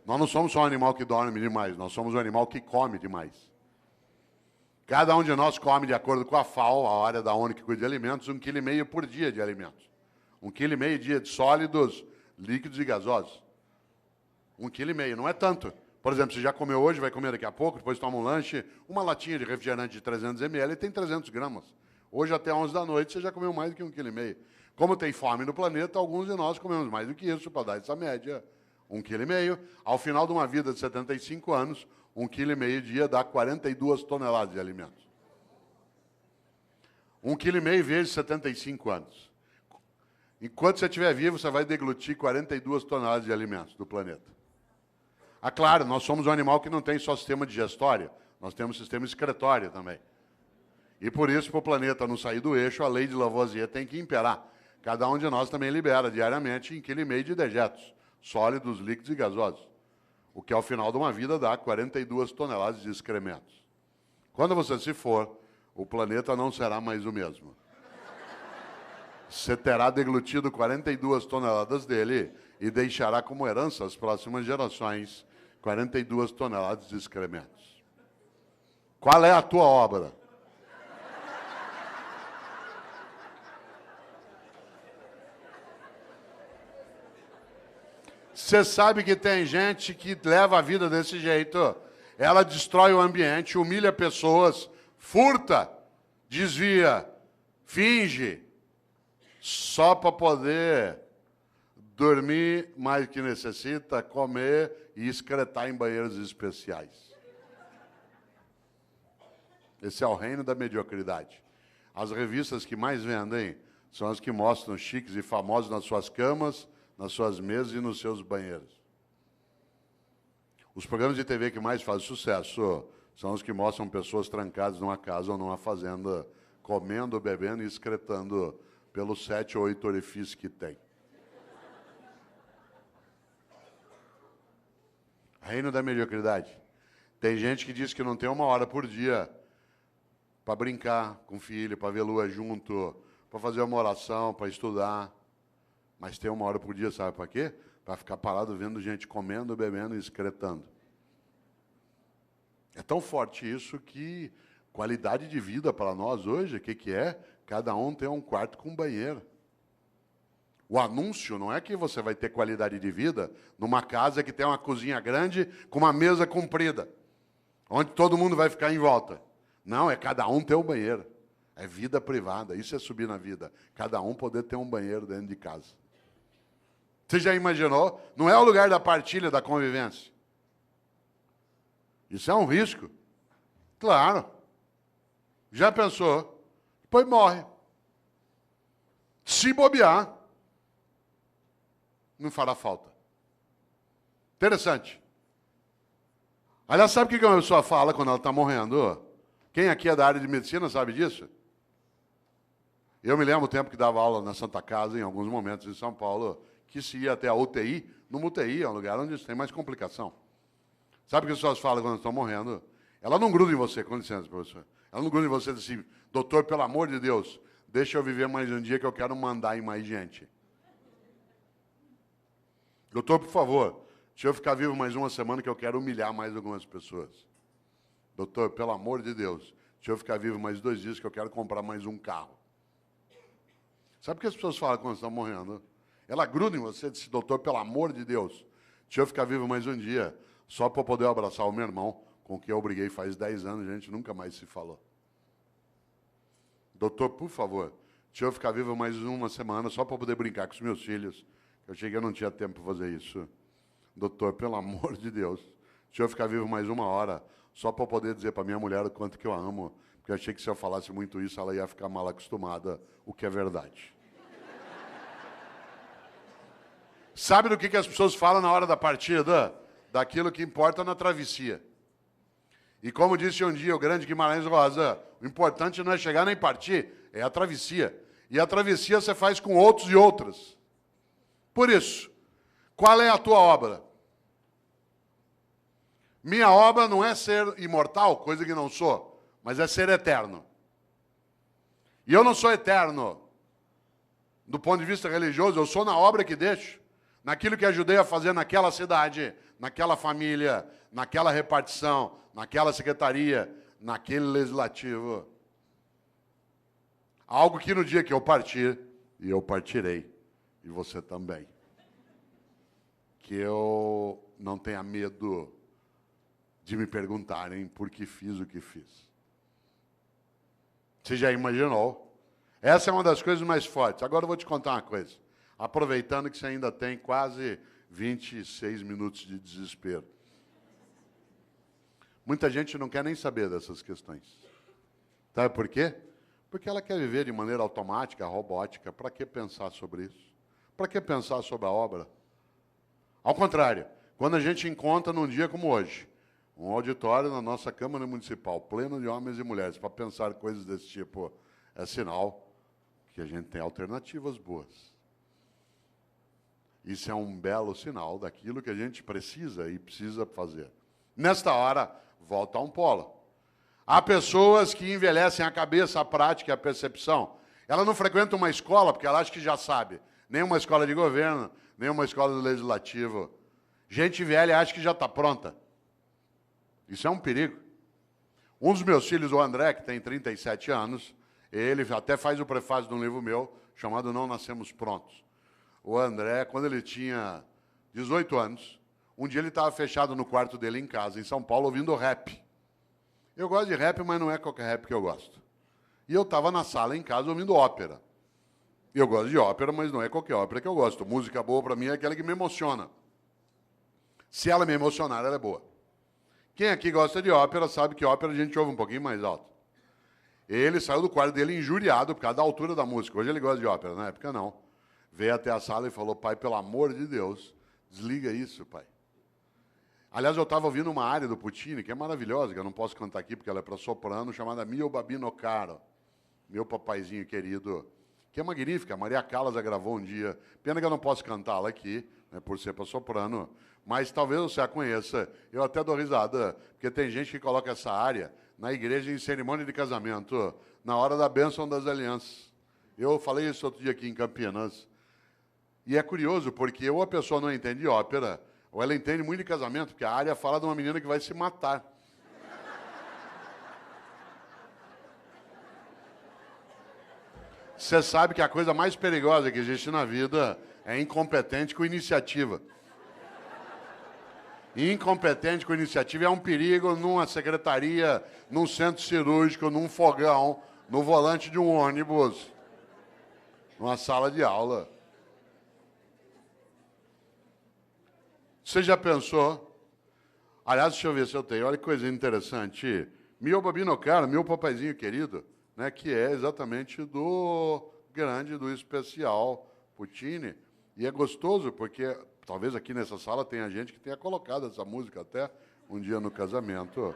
Nós não somos só um animal que dorme demais, nós somos um animal que come demais. Cada um de nós come, de acordo com a FAO, a área da ONU que cuida de alimentos, 1,5 kg por dia de alimentos. 1,5 kg dia de sólidos, líquidos e gasosos. 1,5 kg, não é tanto. Por exemplo, você já comeu hoje, vai comer daqui a pouco, depois toma um lanche, uma latinha de refrigerante de 300 ml tem 300 gramas. Hoje até 11 da noite você já comeu mais do que 1,5 kg. Como tem fome no planeta, alguns de nós comemos mais do que isso, para dar essa média. 1,5 kg. Ao final de uma vida de 75 anos, 1,5 kg dia dá 42 toneladas de alimentos. 1,5 kg vezes 75 anos. Enquanto você estiver vivo, você vai deglutir 42 toneladas de alimentos do planeta. Ah, claro, nós somos um animal que não tem só sistema digestório, nós temos sistema excretório também. E por isso, para o planeta não sair do eixo, a lei de Lavoisier tem que imperar. Cada um de nós também libera diariamente 1,5 kg de dejetos, sólidos, líquidos e gasosos, o que ao final de uma vida dá 42 toneladas de excrementos. Quando você se for, o planeta não será mais o mesmo. Você terá deglutido 42 toneladas dele e deixará como herança às próximas gerações 42 toneladas de excrementos. Qual é a tua obra? Você sabe que tem gente que leva a vida desse jeito. Ela destrói o ambiente, humilha pessoas, furta, desvia, finge, só para poder dormir mais que necessita, comer e excretar em banheiros especiais. Esse é o reino da mediocridade. As revistas que mais vendem são as que mostram chiques e famosos nas suas camas, nas suas mesas e nos seus banheiros. Os programas de TV que mais fazem sucesso são os que mostram pessoas trancadas numa casa ou numa fazenda, comendo, bebendo e excretando pelos 7 ou 8 orifícios que tem. Reino da mediocridade. Tem gente que diz que não tem 1 hora por dia para brincar com o filho, para ver lua junto, para fazer uma oração, para estudar. Mas tem 1 hora por dia, sabe para quê? Para ficar parado vendo gente comendo, bebendo e excretando. É tão forte isso que qualidade de vida para nós hoje, o que é? Cada um tem um quarto com banheiro. O anúncio não é que você vai ter qualidade de vida numa casa que tem uma cozinha grande com uma mesa comprida, onde todo mundo vai ficar em volta. Não, é cada um ter um banheiro. É vida privada, isso é subir na vida. Cada um poder ter um banheiro dentro de casa. Você já imaginou? Não é o lugar da partilha, da convivência. Isso é um risco. Claro. Já pensou? Depois morre. Se bobear, não fará falta. Interessante. Aliás, sabe o que uma pessoa fala quando ela está morrendo? Quem aqui é da área de medicina sabe disso? Eu me lembro o tempo que dava aula na Santa Casa, em alguns momentos em São Paulo, que se ia até a UTI. Numa UTI é um lugar onde tem mais complicação. Sabe o que as pessoas falam quando estão morrendo? Ela não gruda em você, com licença, professor. Ela não gruda em você e diz assim, doutor, pelo amor de Deus, deixa eu viver mais um dia que eu quero mandar em mais gente. Doutor, por favor, deixa eu ficar vivo mais 1 semana que eu quero humilhar mais algumas pessoas. Doutor, pelo amor de Deus, deixa eu ficar vivo mais 2 dias que eu quero comprar mais um carro. Sabe o que as pessoas falam quando estão morrendo? Ela gruda em você e diz, doutor, pelo amor de Deus, deixa eu ficar vivo mais um dia, só para eu poder abraçar o meu irmão, com quem eu briguei faz 10 anos, a gente nunca mais se falou. Doutor, por favor, deixa eu ficar vivo mais 1 semana, só para poder brincar com os meus filhos. Eu cheguei, eu não tinha tempo para fazer isso. Doutor, pelo amor de Deus, deixa eu ficar vivo mais 1 hora, só para poder dizer para minha mulher o quanto que eu amo, porque eu achei que se eu falasse muito isso, ela ia ficar mal acostumada, o que é verdade. Sabe do que as pessoas falam na hora da partida? Daquilo que importa na travessia. E como disse um dia o grande Guimarães Rosa, o importante não é chegar nem partir, é a travessia. E a travessia você faz com outros e outras. Por isso, qual é a tua obra? Minha obra não é ser imortal, coisa que não sou, mas é ser eterno. E eu não sou eterno do ponto de vista religioso, eu sou na obra que deixo, naquilo que ajudei a fazer naquela cidade, naquela família, naquela repartição, naquela secretaria, naquele legislativo. Algo que no dia que eu partir, e eu partirei, e você também, que eu não tenha medo de me perguntarem por que fiz o que fiz. Você já imaginou? Essa é uma das coisas mais fortes. Agora eu vou te contar uma coisa, aproveitando que você ainda tem quase 26 minutos de desespero. Muita gente não quer nem saber dessas questões. Sabe por quê? Porque ela quer viver de maneira automática, robótica. Para que pensar sobre isso? Para que pensar sobre a obra? Ao contrário, quando a gente encontra num dia como hoje, um auditório na nossa Câmara Municipal, pleno de homens e mulheres, para pensar coisas desse tipo, é sinal que a gente tem alternativas boas. Isso é um belo sinal daquilo que a gente precisa e precisa fazer. Nesta hora, volta a um polo. Há pessoas que envelhecem a cabeça, a prática e a percepção. Ela não frequenta uma escola porque ela acha que já sabe. Nem uma escola de governo, nem uma escola do legislativo. Gente velha acha que já está pronta. Isso é um perigo. Um dos meus filhos, o André, que tem 37 anos, ele até faz o prefácio de um livro meu, chamado Não Nascemos Prontos. O André, quando ele tinha 18 anos, um dia ele estava fechado no quarto dele em casa, em São Paulo, ouvindo rap. Eu gosto de rap, mas não é qualquer rap que eu gosto. E eu estava na sala em casa ouvindo ópera. Eu gosto de ópera, mas não é qualquer ópera que eu gosto. Música boa para mim é aquela que me emociona. Se ela me emocionar, ela é boa. Quem aqui gosta de ópera sabe que ópera a gente ouve um pouquinho mais alto. Ele saiu do quarto dele injuriado por causa da altura da música. Hoje ele gosta de ópera, na época não. Veio até a sala e falou, pai, pelo amor de Deus, desliga isso, pai. Aliás, eu estava ouvindo uma área do Puccini, que é maravilhosa, que eu não posso cantar aqui porque ela é para soprano, chamada Mio Babino Caro, meu papaizinho querido, que é magnífica. A Maria Callas a gravou um dia. Pena que eu não posso cantá-la aqui, né, por ser para soprano, mas talvez você a conheça. Eu até dou risada, porque tem gente que coloca essa área na igreja em cerimônia de casamento, na hora da bênção das alianças. Eu falei isso outro dia aqui em Campinas. E é curioso, porque ou a pessoa não entende ópera, ou ela entende muito de casamento, porque a área fala de uma menina que vai se matar. Você sabe que a coisa mais perigosa que existe na vida é incompetente com iniciativa. Incompetente com iniciativa é um perigo numa secretaria, num centro cirúrgico, num fogão, no volante de um ônibus, numa sala de aula. Você já pensou? Aliás, deixa eu ver se eu tenho. Olha que coisa interessante. Mio Babino Caro, meu papaizinho querido, né, que é exatamente do grande, do especial Puccini. E é gostoso porque talvez aqui nessa sala tenha gente que tenha colocado essa música até um dia no casamento.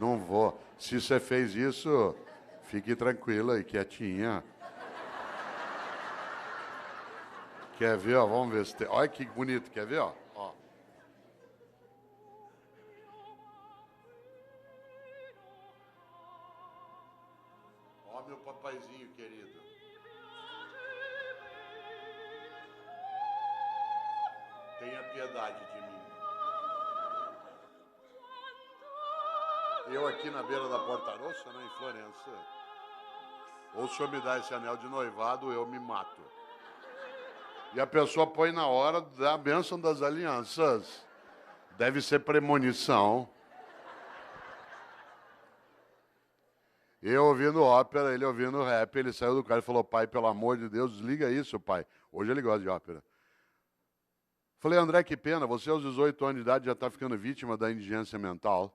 Não vou. Se você fez isso, fique tranquila e quietinha. Quer ver? Ó, vamos ver se tem. Olha que bonito. Quer ver? Ó? Ó, meu papaizinho querido. Tenha piedade de mim. Eu aqui na beira da Porta Rossa, né, em Florença. Ou se eu me dar esse anel de noivado, eu me mato. E a pessoa põe na hora da bênção das alianças. Deve ser premonição. Eu ouvindo ópera, ele ouvindo rap, ele saiu do carro e falou, pai, pelo amor de Deus, desliga isso, pai. Hoje ele gosta de ópera. Falei, André, que pena, você aos 18 anos de idade já está ficando vítima da indigência mental.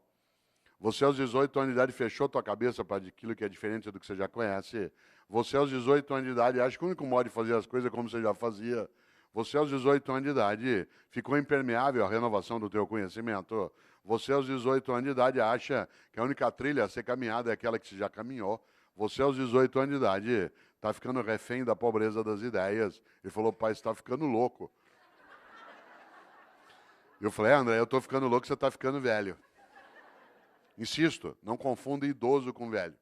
Você aos 18 anos de idade fechou tua cabeça para aquilo que é diferente do que você já conhece. Você aos 18 anos de idade acha que o único modo de fazer as coisas é como você já fazia. Você aos 18 anos de idade ficou impermeável à renovação do teu conhecimento. Você aos 18 anos de idade acha que a única trilha a ser caminhada é aquela que você já caminhou. Você aos 18 anos de idade está ficando refém da pobreza das ideias. Ele falou, pai, você está ficando louco. Eu falei, André, eu estou ficando louco, você está ficando velho. Insisto, não confunda idoso com velho.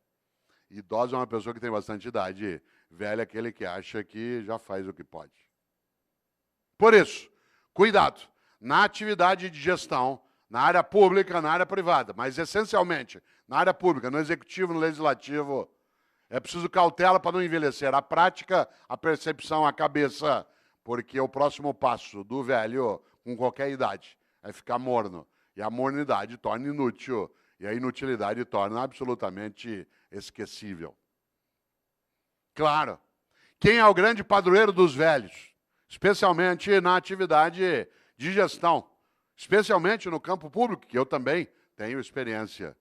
Idoso é uma pessoa que tem bastante idade. Velho é aquele que acha que já faz o que pode. Por isso, cuidado na atividade de gestão, na área pública, na área privada, mas essencialmente na área pública, no executivo, no legislativo. É preciso cautela para não envelhecer. A prática, a percepção, a cabeça, porque o próximo passo do velho, com qualquer idade, é ficar morno. E a mornidade torna inútil. E a inutilidade torna absolutamente esquecível. Claro, quem é o grande padroeiro dos velhos? Especialmente na atividade de gestão. Especialmente no campo público, que eu também tenho experiência.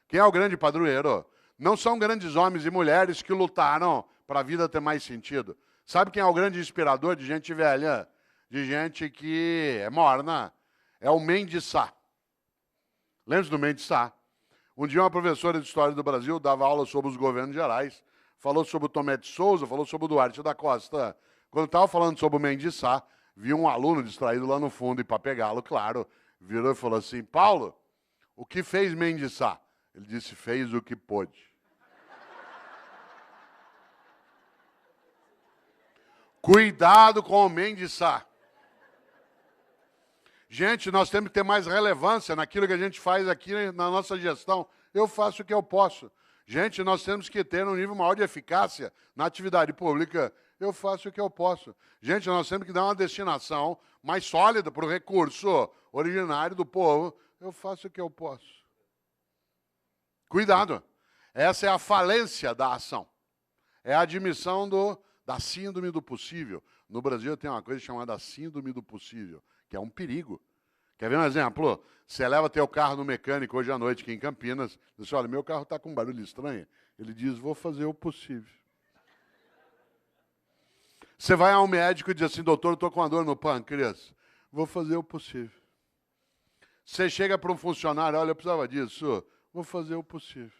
Quem é o grande padroeiro? Não são grandes homens e mulheres que lutaram para a vida ter mais sentido. Sabe quem é o grande inspirador de gente velha? De gente que é morna? É o Mendes Sá. Lembra do Mendes Sá? Um dia uma professora de História do Brasil dava aula sobre os governos gerais, falou sobre o Tomé de Souza, falou sobre o Duarte da Costa. Quando estava falando sobre o Mendes Sá, viu um aluno distraído lá no fundo e para pegá-lo, claro, virou e falou assim, Paulo, o que fez Mendes Sá? Ele disse, fez o que pôde. Cuidado com o Mendes Sá. Gente, nós temos que ter mais relevância naquilo que a gente faz aqui na nossa gestão. Eu faço o que eu posso. Gente, nós temos que ter um nível maior de eficácia na atividade pública. Eu faço o que eu posso. Gente, nós temos que dar uma destinação mais sólida para o recurso originário do povo. Eu faço o que eu posso. Cuidado. Essa é a falência da ação. É a admissão da síndrome do possível. No Brasil tem uma coisa chamada síndrome do possível, que é um perigo. Quer ver um exemplo? Você leva teu carro no mecânico hoje à noite aqui em Campinas, diz, olha, meu carro está com um barulho estranho. Ele diz, vou fazer o possível. Você vai a um médico e diz assim, doutor, eu estou com uma dor no pâncreas. Vou fazer o possível. Você chega para um funcionário, olha, eu precisava disso. Vou fazer o possível.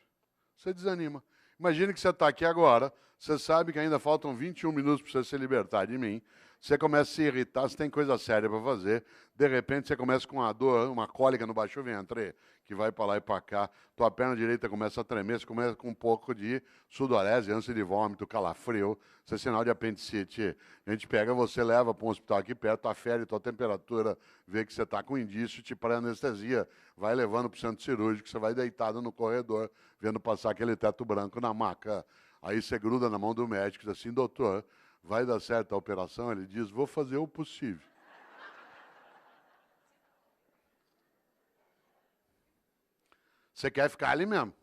Você desanima. Imagine que você está aqui agora, você sabe que ainda faltam 21 minutos para você se libertar de mim. Você começa a se irritar, você tem coisa séria para fazer. De repente, você começa com uma dor, uma cólica no baixo ventre, que vai para lá e para cá. Tua perna direita começa a tremer, você começa com um pouco de sudorese, ânsia de vômito, calafrio. Isso é sinal de apendicite. A gente pega você, leva para um hospital aqui perto, afere tua temperatura, vê que você está com indício, te para anestesia. Vai levando para o centro cirúrgico, você vai deitado no corredor, vendo passar aquele teto branco na maca. Aí você gruda na mão do médico, diz assim, doutor, vai dar certo a operação? Ele diz, vou fazer o possível. Você quer ficar ali mesmo.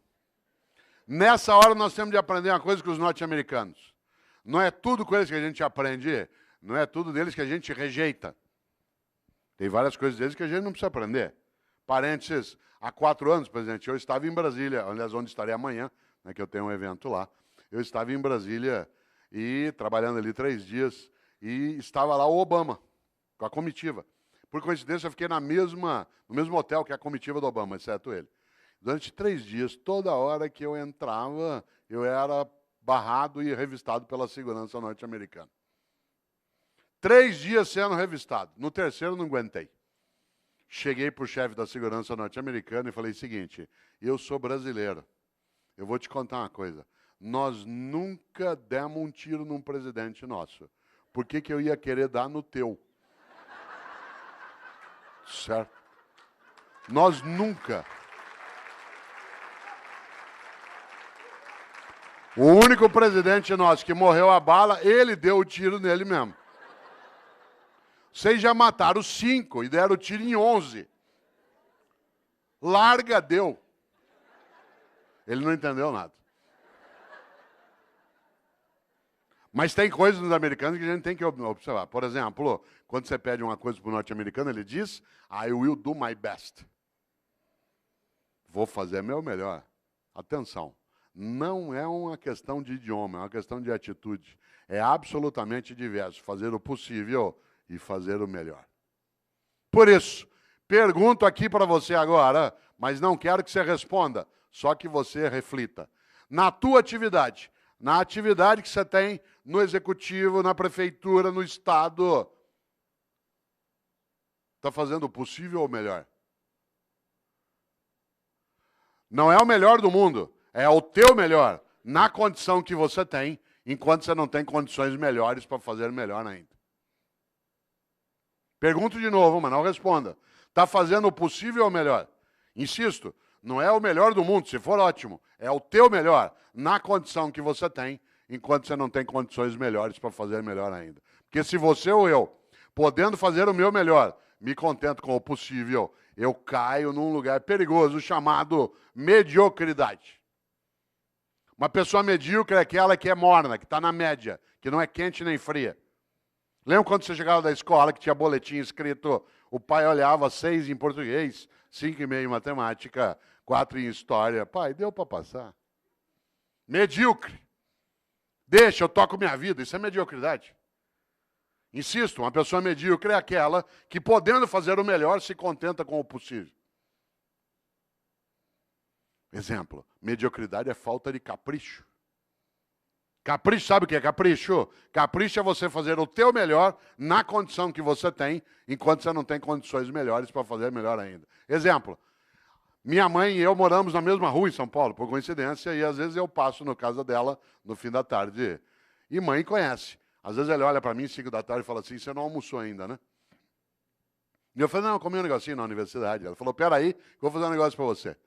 Nessa hora nós temos de aprender uma coisa com os norte-americanos. Não é tudo com eles que a gente aprende, não é tudo deles que a gente rejeita. Tem várias coisas deles que a gente não precisa aprender. Parênteses, há 4 anos, presidente, eu estava em Brasília, aliás, onde estarei amanhã, né, que eu tenho um evento lá. Eu estava em Brasília e trabalhando ali 3 dias e estava lá o Obama, com a comitiva. Por coincidência, eu fiquei no mesmo hotel que a comitiva do Obama, exceto ele. Durante 3 dias, toda hora que eu entrava, eu era barrado e revistado pela segurança norte-americana. 3 dias sendo revistado. No terceiro, não aguentei. Cheguei para o chefe da segurança norte-americana e falei o seguinte, eu sou brasileiro. Eu vou te contar uma coisa. Nós nunca demos um tiro num presidente nosso. Por que eu ia querer dar no teu? Certo? Nós nunca. O único presidente nosso que morreu a bala, ele deu o tiro nele mesmo. Vocês já mataram 5 e deram o tiro em 11. Larga, deu. Ele não entendeu nada. Mas tem coisas nos americanos que a gente tem que observar. Por exemplo, quando você pede uma coisa para o norte-americano, ele diz, I will do my best. Vou fazer meu melhor. Atenção, não é uma questão de idioma, é uma questão de atitude. É absolutamente diverso, fazer o possível e fazer o melhor. Por isso, pergunto aqui para você agora, mas não quero que você responda, só que você reflita. Na tua atividade, na atividade que você tem no executivo, na prefeitura, no estado, está fazendo o possível ou o melhor? Não é o melhor do mundo, é o teu melhor, na condição que você tem, enquanto você não tem condições melhores para fazer melhor ainda. Pergunto de novo, mas não responda. Está fazendo o possível ou o melhor? Insisto, não é o melhor do mundo, se for ótimo, é o teu melhor, na condição que você tem, enquanto você não tem condições melhores para fazer melhor ainda. Porque se você ou eu, podendo fazer o meu melhor, me contento com o possível, eu caio num lugar perigoso chamado mediocridade. Uma pessoa medíocre é aquela que é morna, que está na média, que não é quente nem fria. Lembra quando você chegava da escola que tinha boletim escrito, o pai olhava 6 em português, 5,5 em matemática, 4 em história. Pai, deu para passar. Medíocre. Deixa, eu toco minha vida. Isso é mediocridade. Insisto, uma pessoa medíocre é aquela que, podendo fazer o melhor, se contenta com o possível. Exemplo, mediocridade é falta de capricho. Capricho, sabe o que é capricho? Capricho é você fazer o teu melhor na condição que você tem, enquanto você não tem condições melhores para fazer melhor ainda. Exemplo, minha mãe e eu moramos na mesma rua em São Paulo, por coincidência, e às vezes eu passo na casa dela no fim da tarde. E mãe conhece. Às vezes ele olha para mim, 5 da tarde, e fala assim, você não almoçou ainda, né? E eu falei, não, eu comi um negocinho na universidade. Ela falou, peraí, que eu vou fazer um negócio para você.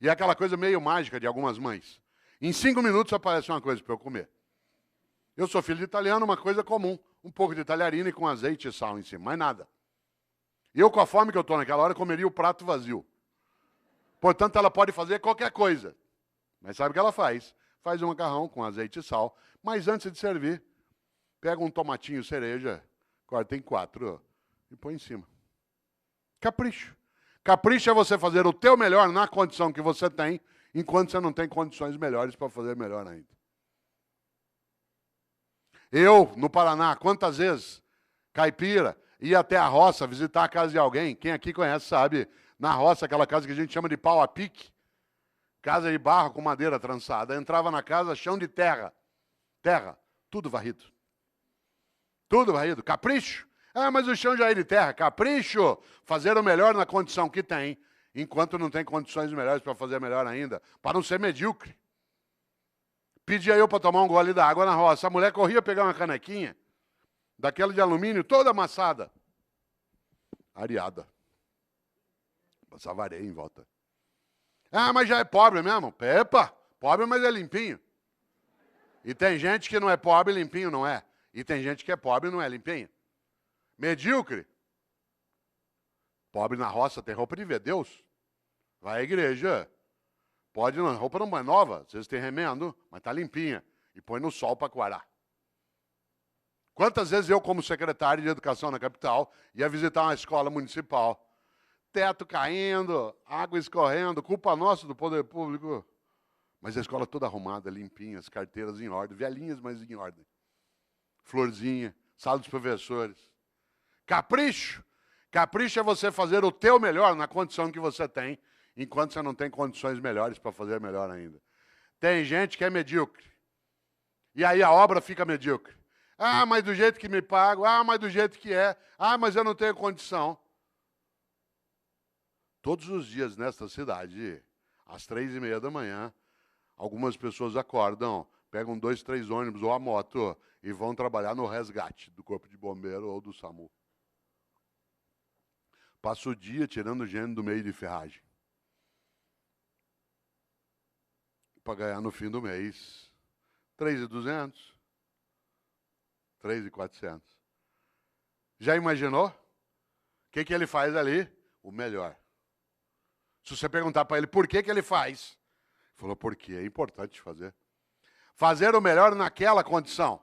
E é aquela coisa meio mágica de algumas mães. Em 5 minutos aparece uma coisa para eu comer. Eu sou filho de italiano, uma coisa comum. Um pouco de talharina com azeite e sal em cima, mais nada. Eu, com a fome que eu estou naquela hora, comeria o prato vazio. Portanto, ela pode fazer qualquer coisa. Mas sabe o que ela faz? Faz um macarrão com azeite e sal. Mas antes de servir, pega um tomatinho cereja, corta em 4 e põe em cima. Capricho. Capricho é você fazer o teu melhor na condição que você tem, enquanto você não tem condições melhores para fazer melhor ainda. Eu, no Paraná, quantas vezes, caipira, ia até a roça visitar a casa de alguém, quem aqui conhece sabe, na roça, aquela casa que a gente chama de pau a pique, casa de barro com madeira trançada, entrava na casa, chão de terra, tudo varrido. Tudo varrido, capricho. Ah, mas o chão já é de terra, capricho. Fazer o melhor na condição que tem, enquanto não tem condições melhores para fazer melhor ainda, para não ser medíocre. Pedia eu para tomar um gole d'água na roça. A mulher corria pegar uma canequinha, daquela de alumínio, toda amassada. Areada. Passava areia em volta. Ah, mas já é pobre mesmo? Epa, pobre, mas é limpinho. E tem gente que não é pobre, limpinho não é. E tem gente que é pobre e não é limpinho. Medíocre. Pobre na roça tem roupa de ver Deus. Vai à igreja. Pode, não, roupa não é nova, às vezes tem remendo, mas tá limpinha. E põe no sol para coarar. Quantas vezes eu, como secretário de educação na capital, ia visitar uma escola municipal, teto caindo, água escorrendo, culpa nossa do poder público. Mas a escola toda arrumada, limpinha, as carteiras em ordem, velhinhas, mas em ordem. Florzinha, sala dos professores. Capricho. Capricho é você fazer o teu melhor na condição que você tem, enquanto você não tem condições melhores para fazer melhor ainda. Tem gente que é medíocre. E aí a obra fica medíocre. Ah, mas do jeito que me pago. Ah, mas do jeito que é. Ah, mas eu não tenho condição. Todos os dias nesta cidade, às 3h30 da manhã, algumas pessoas acordam, pegam 2, 3 ônibus ou a moto e vão trabalhar no resgate do Corpo de Bombeiro ou do SAMU. Passa o dia tirando gente do meio de ferragem. Para ganhar no fim do mês 3.200, 3.400. Já imaginou? O que ele faz ali? O melhor. Se você perguntar para ele por que ele faz, ele falou, porque é importante fazer. Fazer o melhor naquela condição.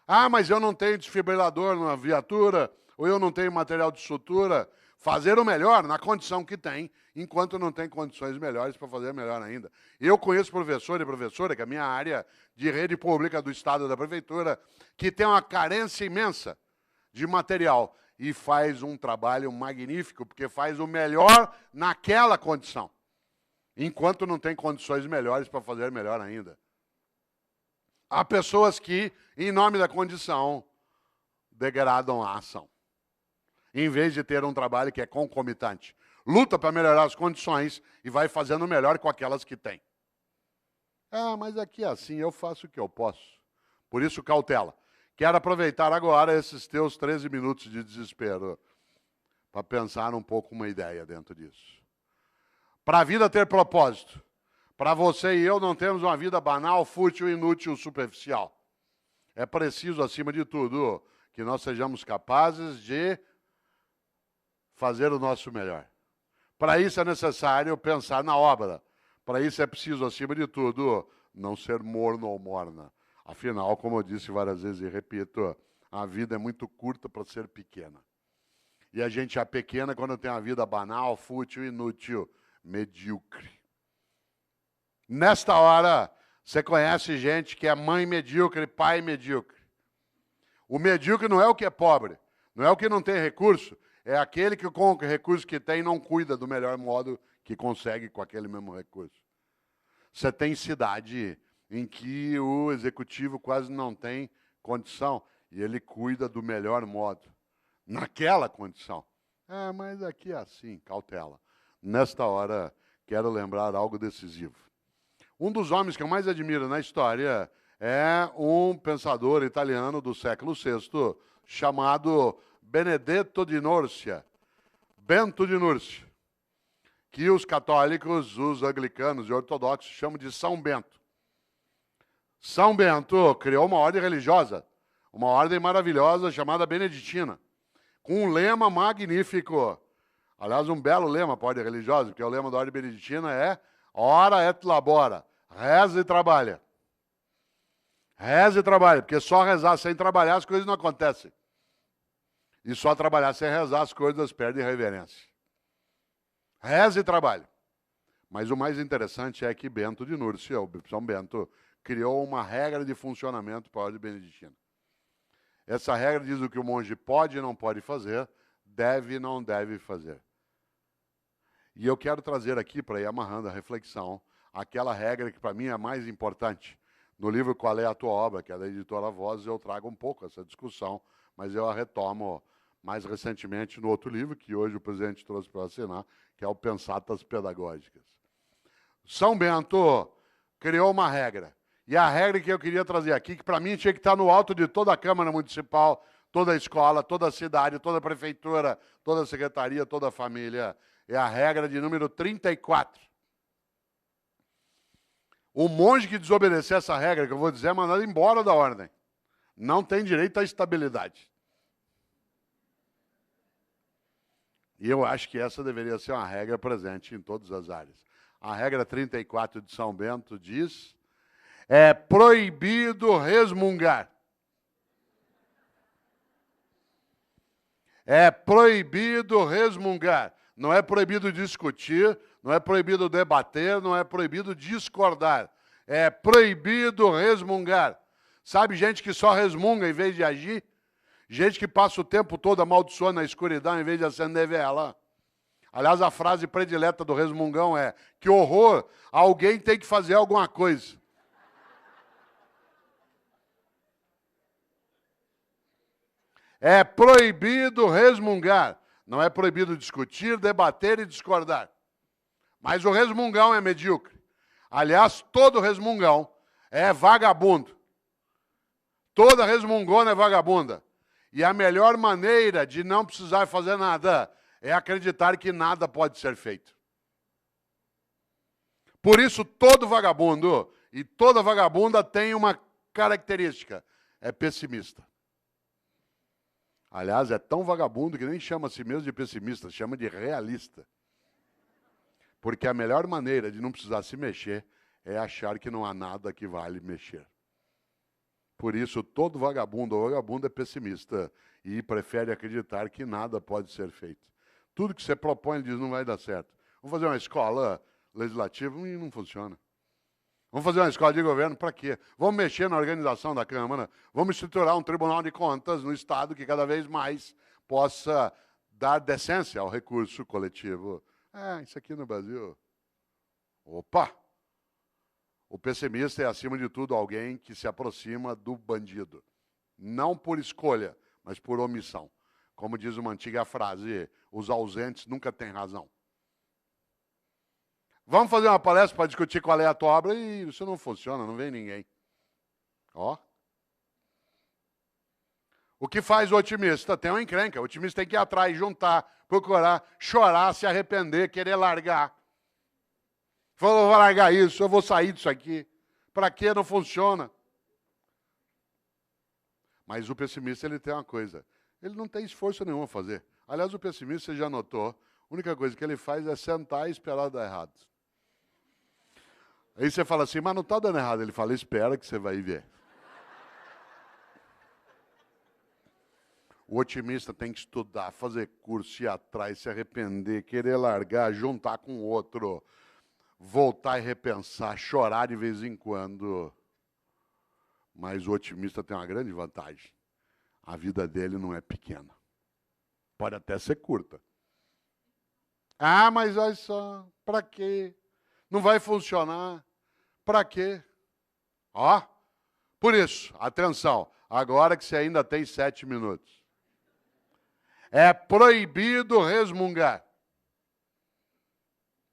Ah, mas eu não tenho desfibrilador na viatura, ou eu não tenho material de sutura. Fazer o melhor na condição que tem, enquanto não tem condições melhores para fazer melhor ainda. Eu conheço professor e professora, que é a minha área de rede pública do Estado da Prefeitura, que tem uma carência imensa de material e faz um trabalho magnífico, porque faz o melhor naquela condição, enquanto não tem condições melhores para fazer melhor ainda. Há pessoas que, em nome da condição, degradam a ação, em vez de ter um trabalho que é concomitante. Luta para melhorar as condições e vai fazendo melhor com aquelas que tem. Ah, mas aqui é assim, eu faço o que eu posso. Por isso, cautela. Quero aproveitar agora esses teus 13 minutos de desespero para pensar um pouco uma ideia dentro disso. Para a vida ter propósito, para você e eu não termos uma vida banal, fútil, inútil, superficial. É preciso, acima de tudo, que nós sejamos capazes de fazer o nosso melhor. Para isso é necessário pensar na obra. Para isso é preciso, acima de tudo, não ser morno ou morna. Afinal, como eu disse várias vezes e repito, a vida é muito curta para ser pequena. E a gente é pequena quando tem uma vida banal, fútil, inútil, medíocre. Nesta hora, Você conhece gente que é mãe medíocre, pai medíocre. O medíocre não é o que é pobre, não é o que não tem recurso, é aquele que com o recurso que tem não cuida do melhor modo que consegue com aquele mesmo recurso. Você tem cidade em que o executivo quase não tem condição e ele cuida do melhor modo, naquela condição. Ah, mas aqui é assim, cautela. Nesta hora, quero lembrar algo decisivo. Um dos homens que eu mais admiro na história é um pensador italiano do século VI chamado Benedetto di Nursia, Bento de Núrcia, que os católicos, os anglicanos e ortodoxos chamam de São Bento. São Bento criou uma ordem religiosa, uma ordem maravilhosa chamada beneditina, com um lema magnífico. Aliás, um belo lema para a ordem religiosa, porque o lema da ordem beneditina é ora et labora, reza e trabalha. Reza e trabalha, porque só rezar sem trabalhar as coisas não acontecem. E só trabalhar sem rezar as coisas perdem reverência. Reza e trabalha. Mas o mais interessante é que Bento de Núrcia, o São Bento, criou uma regra de funcionamento para a ordem beneditina. Essa regra diz o que o monge pode e não pode fazer, deve e não deve fazer. E eu quero trazer aqui, para ir amarrando a reflexão, aquela regra que para mim é a mais importante. No livro Qual é a Tua Obra, que é da editora Voz, eu trago um pouco essa discussão, mas eu a retomo mais recentemente no outro livro, que hoje o presidente trouxe para assinar, que é o Pensatas Pedagógicas. São Bento criou uma regra. E a regra que eu queria trazer aqui, que para mim tinha que estar no alto de toda a Câmara Municipal, toda a escola, toda a cidade, toda a prefeitura, toda a secretaria, toda a família, é a regra de número 34. O monge que desobedecer essa regra, que eu vou dizer, é mandado embora da ordem. Não tem direito à estabilidade. E eu acho que essa deveria ser uma regra presente em todas as áreas. A regra 34 de São Bento diz: é proibido resmungar. É proibido resmungar. Não é proibido discutir, não é proibido debater, não é proibido discordar. É proibido resmungar. Sabe gente que só resmunga em vez de agir? Gente que passa o tempo todo amaldiçoando na escuridão em vez de acender vela. Aliás, a frase predileta do resmungão é: que horror, alguém tem que fazer alguma coisa. É proibido resmungar. Não é proibido discutir, debater e discordar. Mas o resmungão é medíocre. Aliás, todo resmungão é vagabundo. Toda resmungona é vagabunda. E a melhor maneira de não precisar fazer nada é acreditar que nada pode ser feito. Por isso, todo vagabundo e toda vagabunda tem uma característica: é pessimista. Aliás, é tão vagabundo que nem chama a si mesmo de pessimista, chama de realista. Porque a melhor maneira de não precisar se mexer é achar que não há nada que vale mexer. Por isso, todo vagabundo ou vagabunda é pessimista e prefere acreditar que nada pode ser feito. Tudo que você propõe, ele diz, não vai dar certo. Vamos fazer uma escola legislativa e não funciona. Vamos fazer uma escola de governo, para quê? Vamos mexer na organização da Câmara, vamos estruturar um tribunal de contas no Estado que cada vez mais possa dar decência ao recurso coletivo. Isso aqui no Brasil. Opa! O pessimista é, acima de tudo, alguém que se aproxima do bandido. Não por escolha, mas por omissão. Como diz uma antiga frase, os ausentes nunca têm razão. Vamos fazer uma palestra para discutir qual é a tua obra e isso não funciona, não vem ninguém. Ó. O que faz o otimista? Tem uma encrenca. O otimista tem que ir atrás, juntar, procurar, chorar, se arrepender, querer largar. Falou, eu vou largar isso, eu vou sair disso aqui. Para quê? Não funciona. Mas o pessimista, ele tem uma coisa. Ele não tem esforço nenhum a fazer. Aliás, o pessimista, você já notou, a única coisa que ele faz é sentar e esperar dar errado. Aí você fala assim, mas não está dando errado. Ele fala, espera que você vai ver. O otimista tem que estudar, fazer curso, ir atrás, se arrepender, querer largar, juntar com o outro. voltar e repensar, chorar de vez em quando. Mas o otimista tem uma grande vantagem. A vida dele não é pequena. Pode até ser curta. Ah, mas olha só, para quê? Não vai funcionar. Para quê? Ó, por isso, atenção, agora que você ainda tem 7 minutos. É proibido resmungar.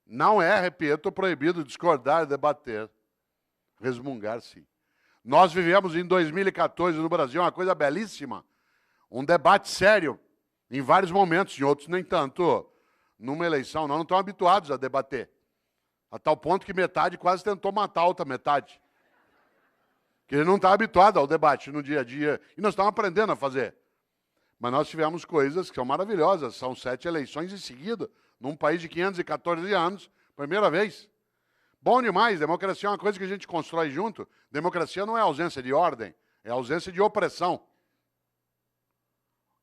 Não é, repito, proibido discordar, debater. Resmungar, sim. Nós vivemos em 2014 no Brasil uma coisa belíssima. Um debate sério, em vários momentos, em outros nem tanto. Numa eleição, nós não estamos habituados a debater. A tal ponto que metade quase tentou matar a outra metade. Que ele não está habituado ao debate no dia a dia. E nós estamos aprendendo a fazer. Mas nós tivemos coisas que são maravilhosas. São 7 eleições em seguida, num país de 514 anos, primeira vez. Bom demais, democracia é uma coisa que a gente constrói junto. Democracia não é ausência de ordem, é ausência de opressão.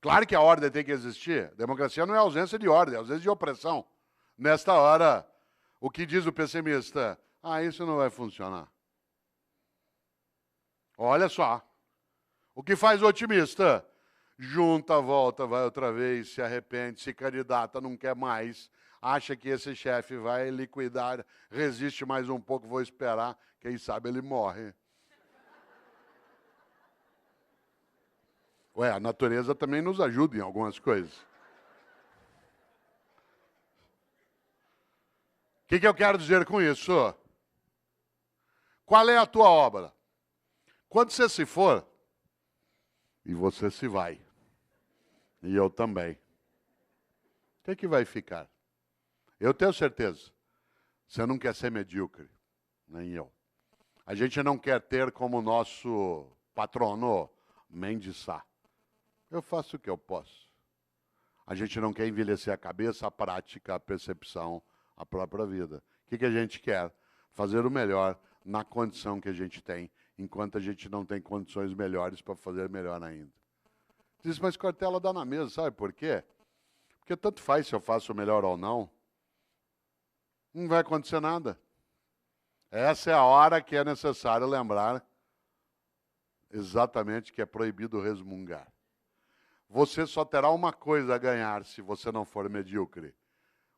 Claro que a ordem tem que existir. Democracia não é ausência de ordem, é ausência de opressão. Nesta hora, o que diz o pessimista? Ah, isso não vai funcionar. Olha só. O que faz o otimista? Junta, volta, vai outra vez, se arrepende, se candidata, não quer mais, acha que esse chefe vai liquidar, resiste mais um pouco, vou esperar, quem sabe ele morre. Ué, a natureza também nos ajuda em algumas coisas. O que eu quero dizer com isso? Qual é a tua obra? Quando você se for, e você se vai, e eu também, o que vai ficar? Eu tenho certeza, você não quer ser medíocre, nem eu. A gente não quer ter como nosso patrono Mendes Sá. Eu faço o que eu posso. A gente não quer envelhecer a cabeça, a prática, a percepção, a própria vida. O que a gente quer? Fazer o melhor na condição que a gente tem, enquanto a gente não tem condições melhores para fazer melhor ainda. Diz, mas Cortella dá na mesa, sabe por quê? Porque tanto faz se eu faço o melhor ou não, não vai acontecer nada. Essa é a hora que é necessário lembrar exatamente que é proibido resmungar. Você só terá uma coisa a ganhar se você não for medíocre.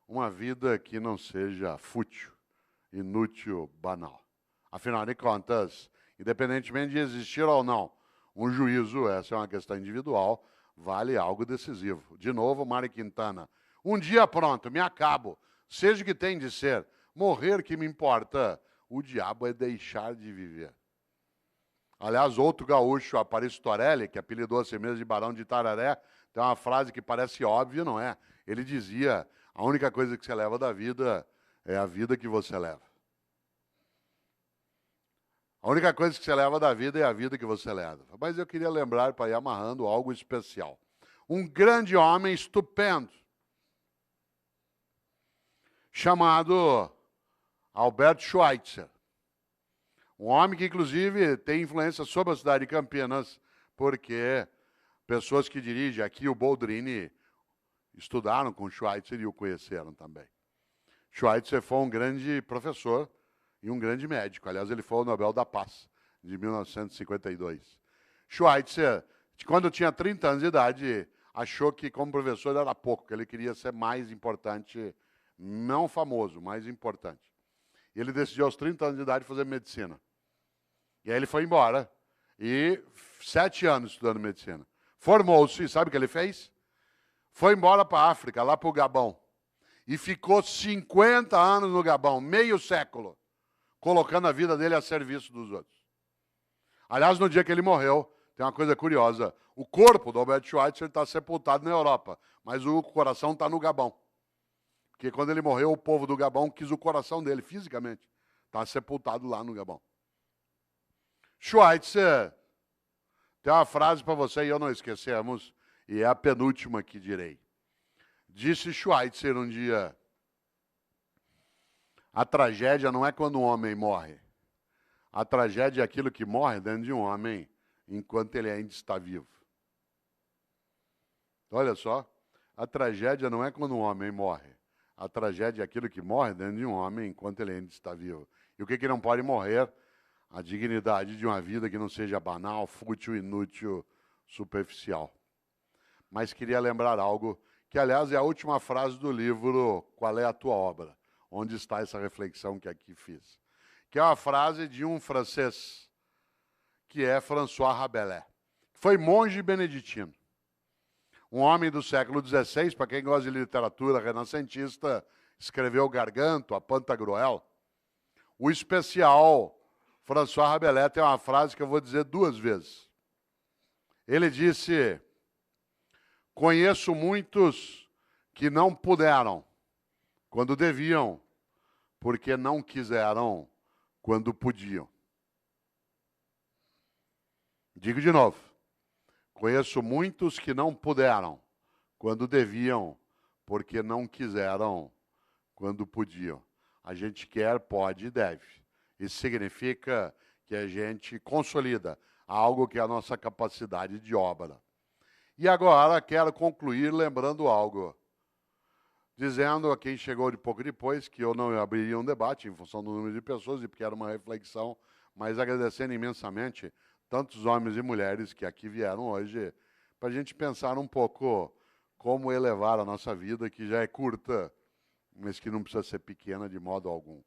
Uma vida que não seja fútil, inútil, banal. Afinal de contas, independentemente de existir ou não, um juízo, essa é uma questão individual, vale algo decisivo. De novo, Mário Quintana. Um dia pronto, me acabo. Seja o que tem de ser. Morrer que me importa. O diabo é deixar de viver. Aliás, outro gaúcho, Aparício Torelli, que apelidou a si mesmo de Barão de Itararé, tem uma frase que parece óbvia, não é? Ele dizia, a única coisa que você leva da vida é a vida que você leva. A única coisa que você leva da vida é a vida que você leva. Mas eu queria lembrar, para ir amarrando, algo especial. Um grande homem estupendo, chamado Albert Schweitzer. Um homem que, inclusive, tem influência sobre a cidade de Campinas, porque pessoas que dirigem aqui, o Boldrini, estudaram com Schweitzer e o conheceram também. Schweitzer foi um grande professor e um grande médico. Aliás, ele foi o Nobel da Paz, de 1952. Schweitzer, quando tinha 30 anos de idade, achou que como professor era pouco, que ele queria ser mais importante, não famoso, mais importante. E ele decidiu aos 30 anos de idade fazer medicina. E aí ele foi embora. E 7 anos estudando medicina. Formou-se, sabe o que ele fez? Foi embora para a África, lá para o Gabão. E ficou 50 anos no Gabão, meio século, colocando a vida dele a serviço dos outros. Aliás, no dia que ele morreu, tem uma coisa curiosa. O corpo do Albert Schweitzer está sepultado na Europa, mas o coração está no Gabão. Porque quando ele morreu, o povo do Gabão quis o coração dele, fisicamente. Está sepultado lá no Gabão. Schweitzer, tem uma frase para você e eu não esquecemos, e é a penúltima que direi. Disse Schweitzer um dia, a tragédia não é quando um homem morre. A tragédia é aquilo que morre dentro de um homem enquanto ele ainda está vivo. Olha só, a tragédia não é quando um homem morre. A tragédia é aquilo que morre dentro de um homem enquanto ele ainda está vivo. E o que não pode morrer? A dignidade de uma vida que não seja banal, fútil, inútil, superficial. Mas queria lembrar algo que, aliás, é a última frase do livro Qual é a Tua Obra? Onde está essa reflexão que aqui fiz? Que é uma frase de um francês, que é François Rabelais. Foi monge beneditino. Um homem do século XVI, para quem gosta de literatura renascentista, escreveu Garganto, a Pantagruel. O especial François Rabelais tem uma frase que eu vou dizer 2 vezes. Ele disse: conheço muitos que não puderam quando deviam, porque não quiseram quando podiam. Digo de novo. Conheço muitos que não puderam quando deviam, porque não quiseram quando podiam. A gente quer, pode e deve. Isso significa que a gente consolida algo que é a nossa capacidade de obra. E agora quero concluir lembrando algo. Dizendo a quem chegou de pouco depois que eu não abriria um debate em função do número de pessoas e porque era uma reflexão, mas agradecendo imensamente tantos homens e mulheres que aqui vieram hoje, para a gente pensar um pouco como elevar a nossa vida, que já é curta, mas que não precisa ser pequena de modo algum.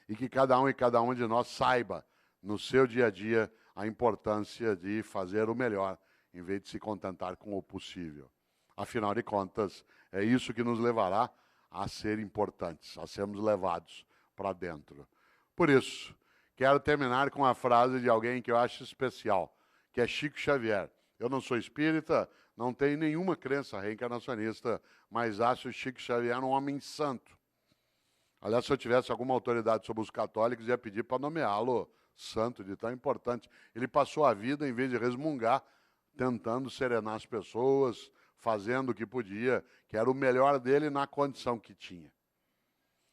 E que cada um e cada uma de nós saiba, no seu dia a dia, a importância de fazer o melhor, em vez de se contentar com o possível. Afinal de contas, é isso que nos levará a ser importantes, a sermos levados para dentro. Por isso, quero terminar com uma frase de alguém que eu acho especial, que é Chico Xavier. Eu não sou espírita, não tenho nenhuma crença reencarnacionista, mas acho Chico Xavier um homem santo. Aliás, se eu tivesse alguma autoridade sobre os católicos, ia pedir para nomeá-lo santo, de tão importante. Ele passou a vida, em vez de resmungar, tentando serenar as pessoas, fazendo o que podia, que era o melhor dele na condição que tinha.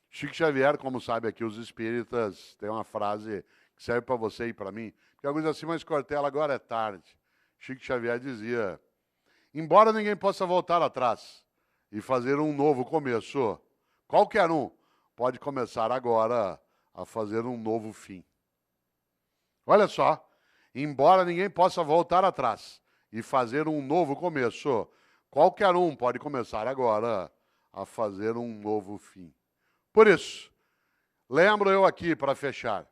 Chico Xavier, como sabe aqui os espíritas, tem uma frase que serve para você e para mim, porque alguns dizem assim, mas Cortella, agora é tarde. Chico Xavier dizia, embora ninguém possa voltar atrás e fazer um novo começo, qualquer um pode começar agora a fazer um novo fim. Olha só, embora ninguém possa voltar atrás e fazer um novo começo, qualquer um pode começar agora a fazer um novo fim. Por isso, lembro eu aqui, para fechar,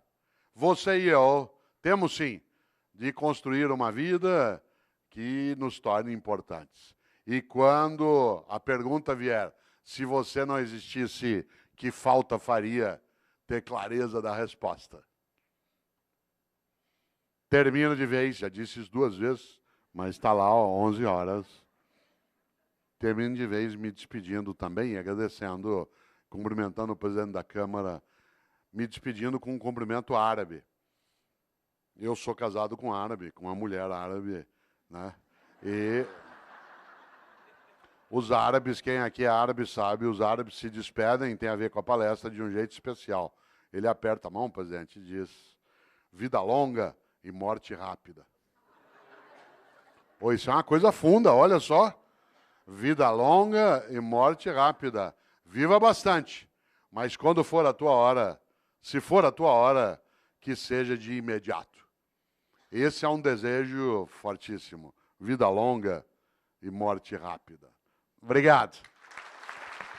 você e eu temos sim de construir uma vida que nos torne importantes. E quando a pergunta vier, se você não existisse, que falta faria ter clareza da resposta? Termino de vez, já disse isso 2 vezes, mas está lá, ó, 11 horas. Termino de vez me despedindo também, agradecendo, cumprimentando o presidente da Câmara, me despedindo com um cumprimento árabe. Eu sou casado com árabe, com uma mulher árabe, né? E os árabes, quem aqui é árabe sabe, os árabes se despedem, tem a ver com a palestra, de um jeito especial. Ele aperta a mão, presidente, e diz, vida longa e morte rápida. Pô, isso é uma coisa funda, olha só. Vida longa e morte rápida. Viva bastante, mas quando for a tua hora, se for a tua hora, que seja de imediato. Esse é um desejo fortíssimo. Vida longa e morte rápida. Obrigado.